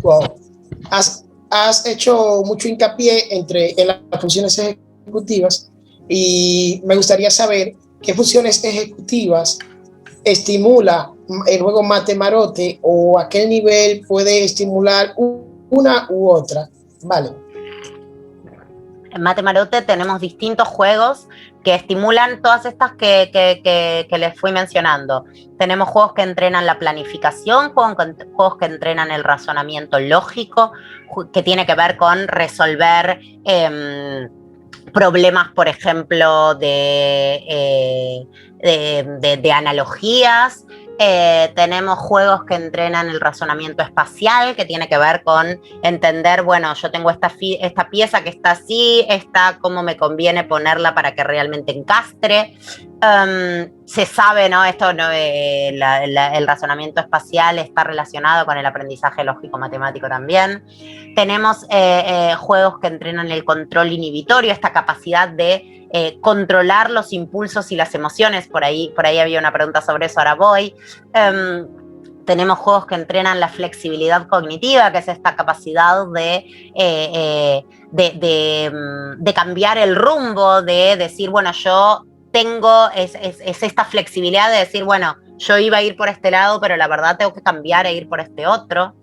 Wow. Has hecho mucho hincapié en las funciones ejecutivas Y me gustaría saber qué funciones ejecutivas estimula el juego Mate Marote, o a qué nivel puede estimular una u otra. Vale. En Mate Marote tenemos distintos juegos que estimulan todas estas que les fui mencionando. Tenemos juegos que entrenan la planificación, juegos que entrenan el razonamiento lógico, que tiene que ver con resolver problemas, por ejemplo, de analogías. Tenemos juegos que entrenan el razonamiento espacial, que tiene que ver con entender, bueno, yo tengo esta pieza que está así, cómo me conviene ponerla para que realmente encastre. Se sabe, ¿no? Esto, ¿no? El razonamiento espacial está relacionado con el aprendizaje lógico-matemático también. Tenemos juegos que entrenan el control inhibitorio, esta capacidad de controlar los impulsos y las emociones. Por ahí había una pregunta sobre eso, ahora voy. Tenemos juegos que entrenan la flexibilidad cognitiva, que es esta capacidad de cambiar el rumbo, de decir, bueno, yo tengo esta flexibilidad de decir, bueno, yo iba a ir por este lado, pero la verdad tengo que cambiar e ir por este otro.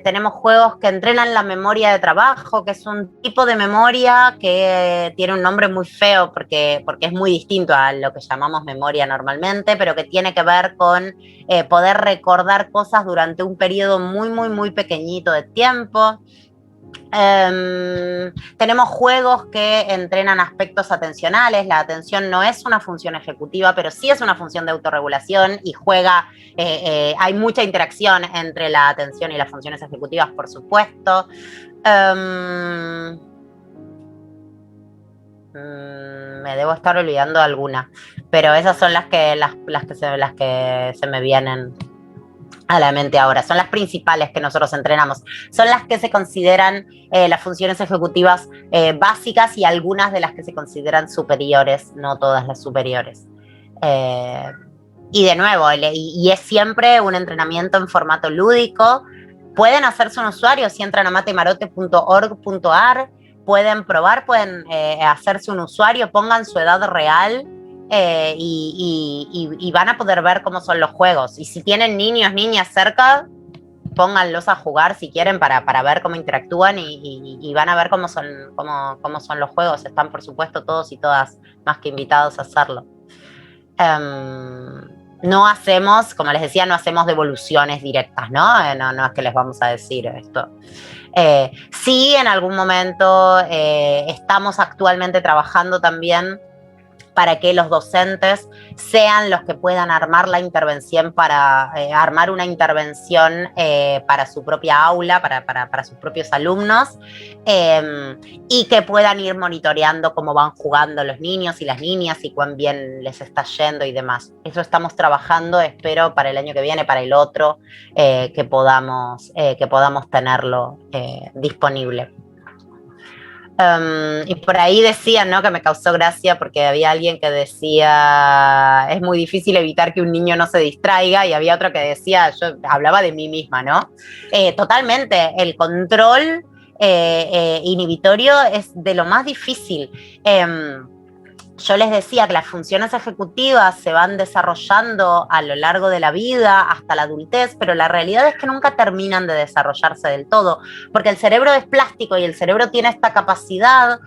Tenemos juegos que entrenan la memoria de trabajo, que es un tipo de memoria que tiene un nombre muy feo porque es muy distinto a lo que llamamos memoria normalmente, pero que tiene que ver con poder recordar cosas durante un periodo muy, muy, muy pequeñito de tiempo. Tenemos juegos que entrenan aspectos atencionales. La atención no es una función ejecutiva, pero sí es una función de autorregulación y hay mucha interacción entre la atención y las funciones ejecutivas, por supuesto. Me debo estar olvidando alguna, pero esas son las que se me vienen a la mente ahora. Son las principales que nosotros entrenamos. Son las que se consideran las funciones ejecutivas básicas, y algunas de las que se consideran superiores, no todas las superiores. Y de nuevo, y es siempre un entrenamiento en formato lúdico. Pueden hacerse un usuario si entran a matemarote.org.ar. Pueden probar, pueden hacerse un usuario, pongan su edad real. Y van a poder ver cómo son los juegos. Y si tienen niños, niñas cerca, pónganlos a jugar si quieren para ver cómo interactúan, y van a ver cómo son los juegos. Están, por supuesto, todos y todas más que invitados a hacerlo. No hacemos, como les decía, no hacemos devoluciones directas, ¿no? No es que les vamos a decir esto. Sí, en algún momento estamos actualmente trabajando también para que los docentes sean los que puedan armar la intervención armar una intervención para su propia aula, para sus propios alumnos, y que puedan ir monitoreando cómo van jugando los niños y las niñas y cuán bien les está yendo y demás. Eso estamos trabajando, espero para el año que viene, para el otro, que podamos tenerlo disponible. Y por ahí decían, ¿no?, que me causó gracia porque había alguien que decía, es muy difícil evitar que un niño no se distraiga, y había otro que decía, yo hablaba de mí misma, ¿no? Totalmente, el control inhibitorio es de lo más difícil. Yo les decía que las funciones ejecutivas se van desarrollando a lo largo de la vida hasta la adultez, pero la realidad es que nunca terminan de desarrollarse del todo, porque el cerebro es plástico y el cerebro tiene esta capacidad,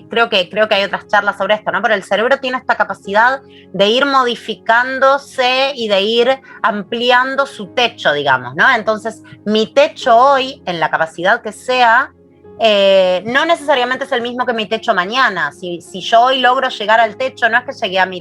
creo que hay otras charlas sobre esto, ¿no? Pero el cerebro tiene esta capacidad de ir modificándose y de ir ampliando su techo, digamos, ¿no? Entonces, mi techo hoy, en la capacidad que sea, no necesariamente es el mismo que mi techo mañana. Si yo hoy logro llegar al techo, no es que llegué a mi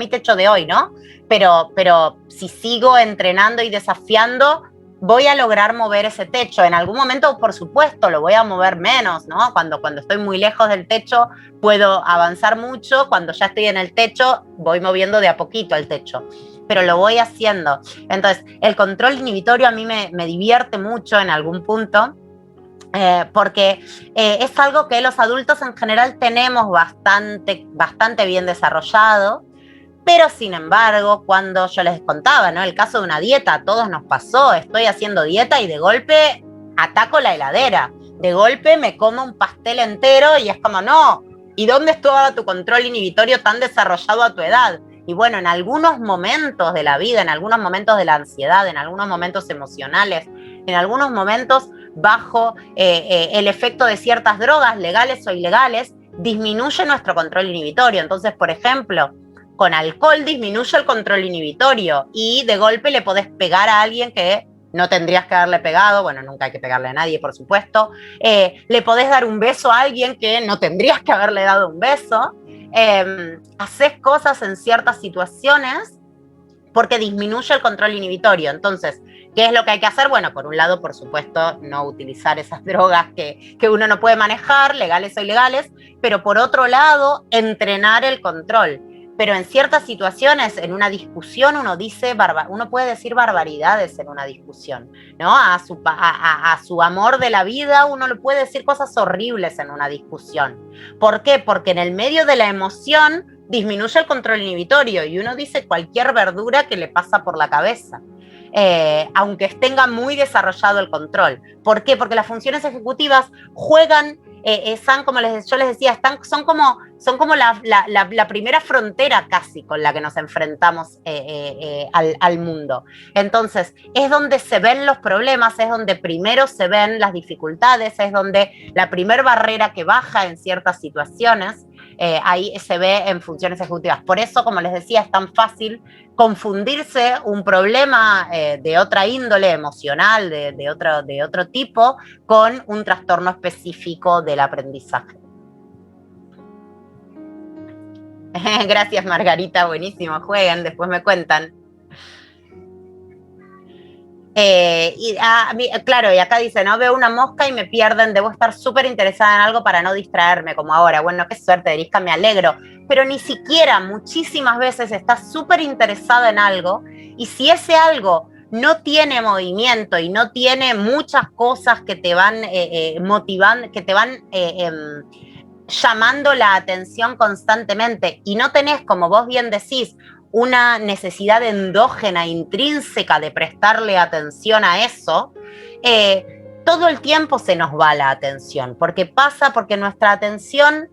techo de hoy, ¿no? Pero si sigo entrenando y desafiando, voy a lograr mover ese techo. En algún momento, por supuesto, lo voy a mover menos, ¿no? Cuando estoy muy lejos del techo, puedo avanzar mucho. Cuando ya estoy en el techo, voy moviendo de a poquito el techo, pero lo voy haciendo. Entonces, el control inhibitorio a mí me divierte mucho en algún punto, porque es algo que los adultos en general tenemos bastante bien desarrollado, pero sin embargo, cuando yo les contaba, ¿no?, el caso de una dieta, a todos nos pasó, estoy haciendo dieta y de golpe ataco la heladera. De golpe me como un pastel entero y es como, no, ¿y dónde estaba tu control inhibitorio tan desarrollado a tu edad? Y bueno, en algunos momentos de la vida, en algunos momentos de la ansiedad, en algunos momentos emocionales, en algunos momentos bajo el efecto de ciertas drogas, legales o ilegales, disminuye nuestro control inhibitorio. Entonces, por ejemplo, con alcohol disminuye el control inhibitorio y de golpe le podés pegar a alguien que no tendrías que haberle pegado, bueno, nunca hay que pegarle a nadie, por supuesto. Le podés dar un beso a alguien que no tendrías que haberle dado un beso. Haces cosas en ciertas situaciones porque disminuye el control inhibitorio. Entonces, ¿qué es lo que hay que hacer? Bueno, por un lado, por supuesto, no utilizar esas drogas que uno no puede manejar, legales o ilegales, pero por otro lado, entrenar el control. Pero en ciertas situaciones, en una discusión, uno puede decir barbaridades en una discusión, ¿no? A su amor de la vida, uno le puede decir cosas horribles en una discusión. ¿Por qué? Porque en el medio de la emoción disminuye el control inhibitorio y uno dice cualquier verdura que le pasa por la cabeza. Aunque tenga muy desarrollado el control. ¿Por qué? Porque las funciones ejecutivas juegan, están, como yo les decía, son como la primera frontera casi con la que nos enfrentamos al mundo. Entonces, es donde se ven los problemas, es donde primero se ven las dificultades, es donde la primer barrera que baja en ciertas situaciones, ahí se ve en funciones ejecutivas. Por eso, como les decía, es tan fácil confundirse un problema de otra índole emocional, de otro tipo, con un trastorno específico del aprendizaje. Gracias, Margarita, buenísimo, jueguen, después me cuentan. Claro, y acá dice, no veo una mosca y me pierden, debo estar súper interesada en algo para no distraerme, como ahora. Bueno, qué suerte, Erisca, me alegro. Pero ni siquiera, muchísimas veces estás súper interesada en algo, y si ese algo no tiene movimiento y no tiene muchas cosas que te van motivando, que te van llamando la atención constantemente, y no tenés, como vos bien decís, una necesidad endógena, intrínseca de prestarle atención a eso, todo el tiempo se nos va la atención, porque nuestra atención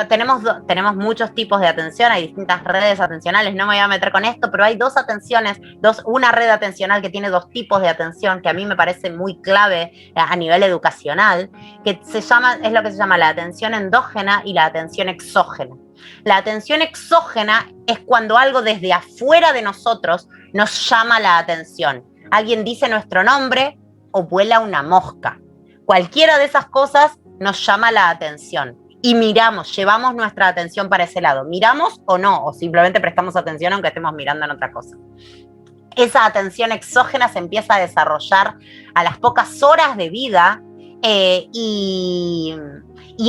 tenemos muchos tipos de atención, hay distintas redes atencionales, no me voy a meter con esto, pero hay dos atenciones, una red atencional que tiene dos tipos de atención que a mí me parece muy clave a nivel educacional, que es lo que se llama la atención endógena y la atención exógena. La atención exógena es cuando algo desde afuera de nosotros nos llama la atención. Alguien dice nuestro nombre o vuela una mosca. Cualquiera de esas cosas nos llama la atención. Y llevamos nuestra atención para ese lado. Miramos o no, o simplemente prestamos atención aunque estemos mirando en otra cosa. Esa atención exógena se empieza a desarrollar a las pocas horas de vida y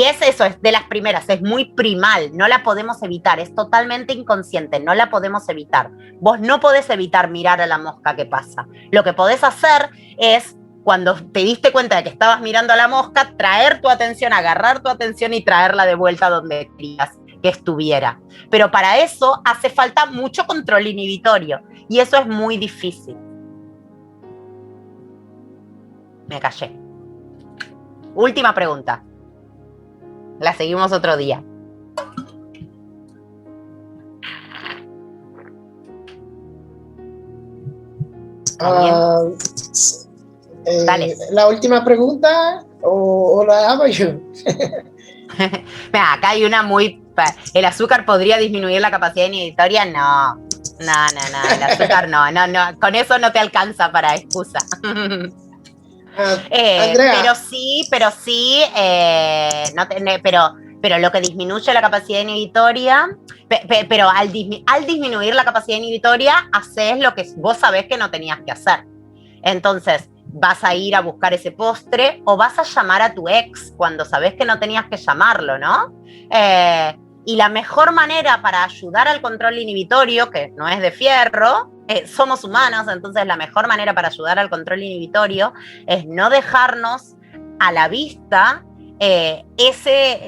es eso, es de las primeras, es muy primal, no la podemos evitar, es totalmente inconsciente, no la podemos evitar. Vos no podés evitar mirar a la mosca que pasa. Lo que podés hacer es, cuando te diste cuenta de que estabas mirando a la mosca, traer tu atención, agarrar tu atención y traerla de vuelta donde querías que estuviera. Pero para eso hace falta mucho control inhibitorio y eso es muy difícil. Me callé. Última pregunta. La seguimos otro día. Dale. La última pregunta o la hago yo. Mira, acá hay una muy... ¿El azúcar podría disminuir la capacidad inhibitoria? No, el azúcar no, con eso no te alcanza para excusa. Pero sí, pero lo que disminuye la capacidad inhibitoria, pero al disminuir la capacidad inhibitoria, haces lo que vos sabés que no tenías que hacer. Entonces, vas a ir a buscar ese postre o vas a llamar a tu ex cuando sabés que no tenías que llamarlo, ¿no? Y la mejor manera para ayudar al control inhibitorio, que no es de fierro, somos humanos, entonces la mejor manera para ayudar al control inhibitorio es no dejarnos a la vista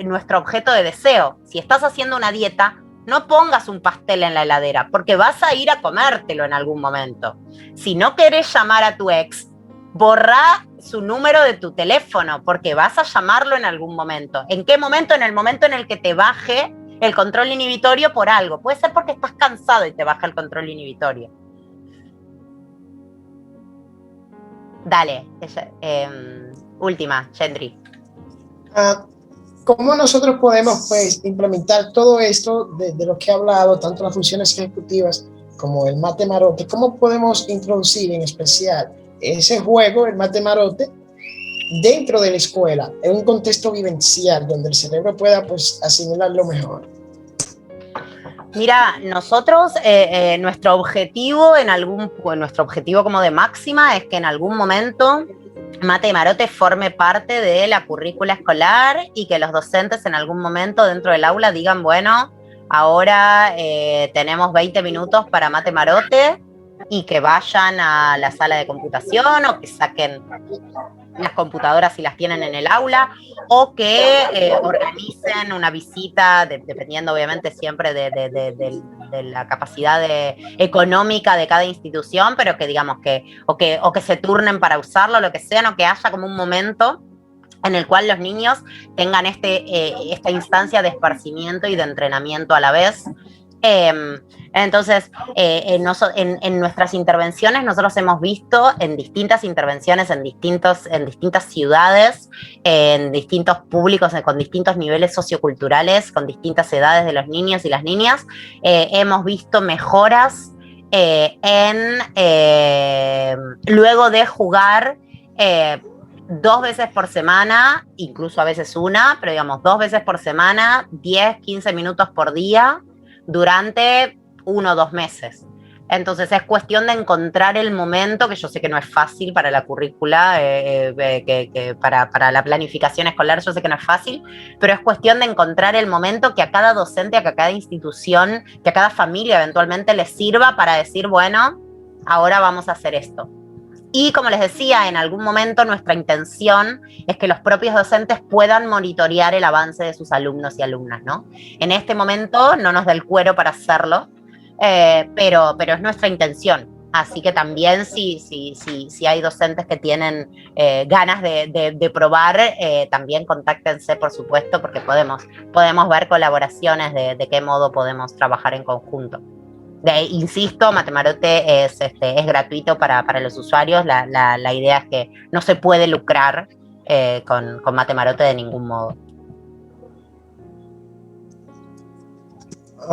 nuestro objeto de deseo. Si estás haciendo una dieta, no pongas un pastel en la heladera, porque vas a ir a comértelo en algún momento. Si no querés llamar a tu ex, borra su número de tu teléfono, porque vas a llamarlo en algún momento. ¿En qué momento? En el momento en el que te baje el control inhibitorio por algo. Puede ser porque estás cansado y te baja el control inhibitorio. Dale, última, Gendry. ¿Cómo nosotros podemos pues implementar todo esto de lo que he hablado, tanto las funciones ejecutivas como el mate marote? ¿Cómo podemos introducir en especial ese juego, el mate marote, dentro de la escuela, en un contexto vivencial donde el cerebro pueda pues asimilarlo mejor? Mira, nosotros, nuestro objetivo nuestro objetivo como de máxima es que en algún momento mate y marote forme parte de la currícula escolar y que los docentes en algún momento dentro del aula digan, bueno, ahora tenemos 20 minutos para mate marote, y que vayan a la sala de computación o que saquen las computadoras si las tienen en el aula, o que organicen una visita, dependiendo obviamente siempre de la capacidad económica de cada institución, pero que digamos o que se turnen para usarlo, lo que sea, o que haya como un momento en el cual los niños tengan esta instancia de esparcimiento y de entrenamiento a la vez. Entonces, en nuestras intervenciones nosotros hemos visto en distintas intervenciones, en distintas ciudades, en distintos públicos, con distintos niveles socioculturales, con distintas edades de los niños y las niñas, hemos visto mejoras luego de jugar 2 veces por semana, incluso a veces una, pero digamos 2 veces por semana, 10, 15 minutos por día, durante 1 o 2 meses. Entonces es cuestión de encontrar el momento, que yo sé que no es fácil para la currícula, para la planificación escolar yo sé que no es fácil, pero es cuestión de encontrar el momento que a cada docente, que a cada institución, que a cada familia eventualmente les sirva para decir, bueno, ahora vamos a hacer esto. Y como les decía, en algún momento nuestra intención es que los propios docentes puedan monitorear el avance de sus alumnos y alumnas, ¿no? En este momento no nos da el cuero para hacerlo, pero es nuestra intención. Así que también si hay docentes que tienen ganas de probar, también contáctense, por supuesto, porque podemos ver colaboraciones de qué modo podemos trabajar en conjunto. Insisto, mate marote es gratuito para los usuarios. La idea es que no se puede lucrar con mate marote de ningún modo.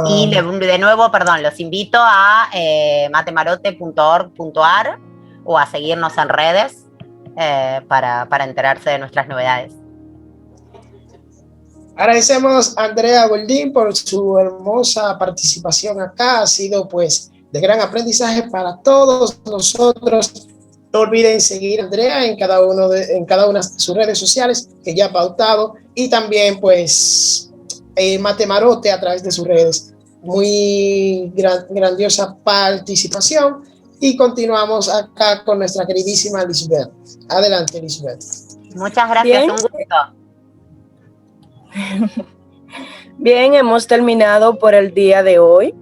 Y de nuevo, perdón, los invito a matemarote.org.ar o a seguirnos en redes para enterarse de nuestras novedades. Agradecemos a Andrea Goldín por su hermosa participación acá. Ha sido pues de gran aprendizaje para todos nosotros. No olviden seguir a Andrea en cada una de sus redes sociales que ya ha pautado, y también pues Mate Marote a través de sus redes. Muy grandiosa participación, y continuamos acá con nuestra queridísima Lisbeth. Adelante, Lisbeth. Muchas gracias. Bien. Un gusto. Bien, hemos terminado por el día de hoy.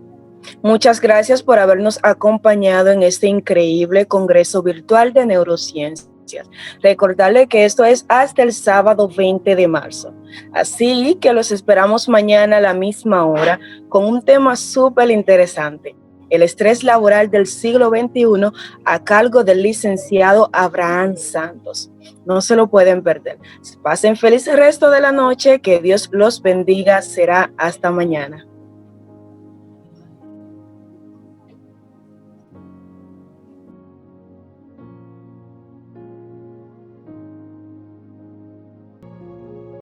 Muchas gracias por habernos acompañado en este increíble Congreso Virtual de Neurociencias. Recordarle que esto es hasta el sábado 20 de marzo. Así que los esperamos mañana a la misma hora con un tema súper interesante: el estrés laboral del siglo XXI, a cargo del licenciado Abraham Santos. No se lo pueden perder. Pasen feliz resto de la noche, que Dios los bendiga. Será hasta mañana.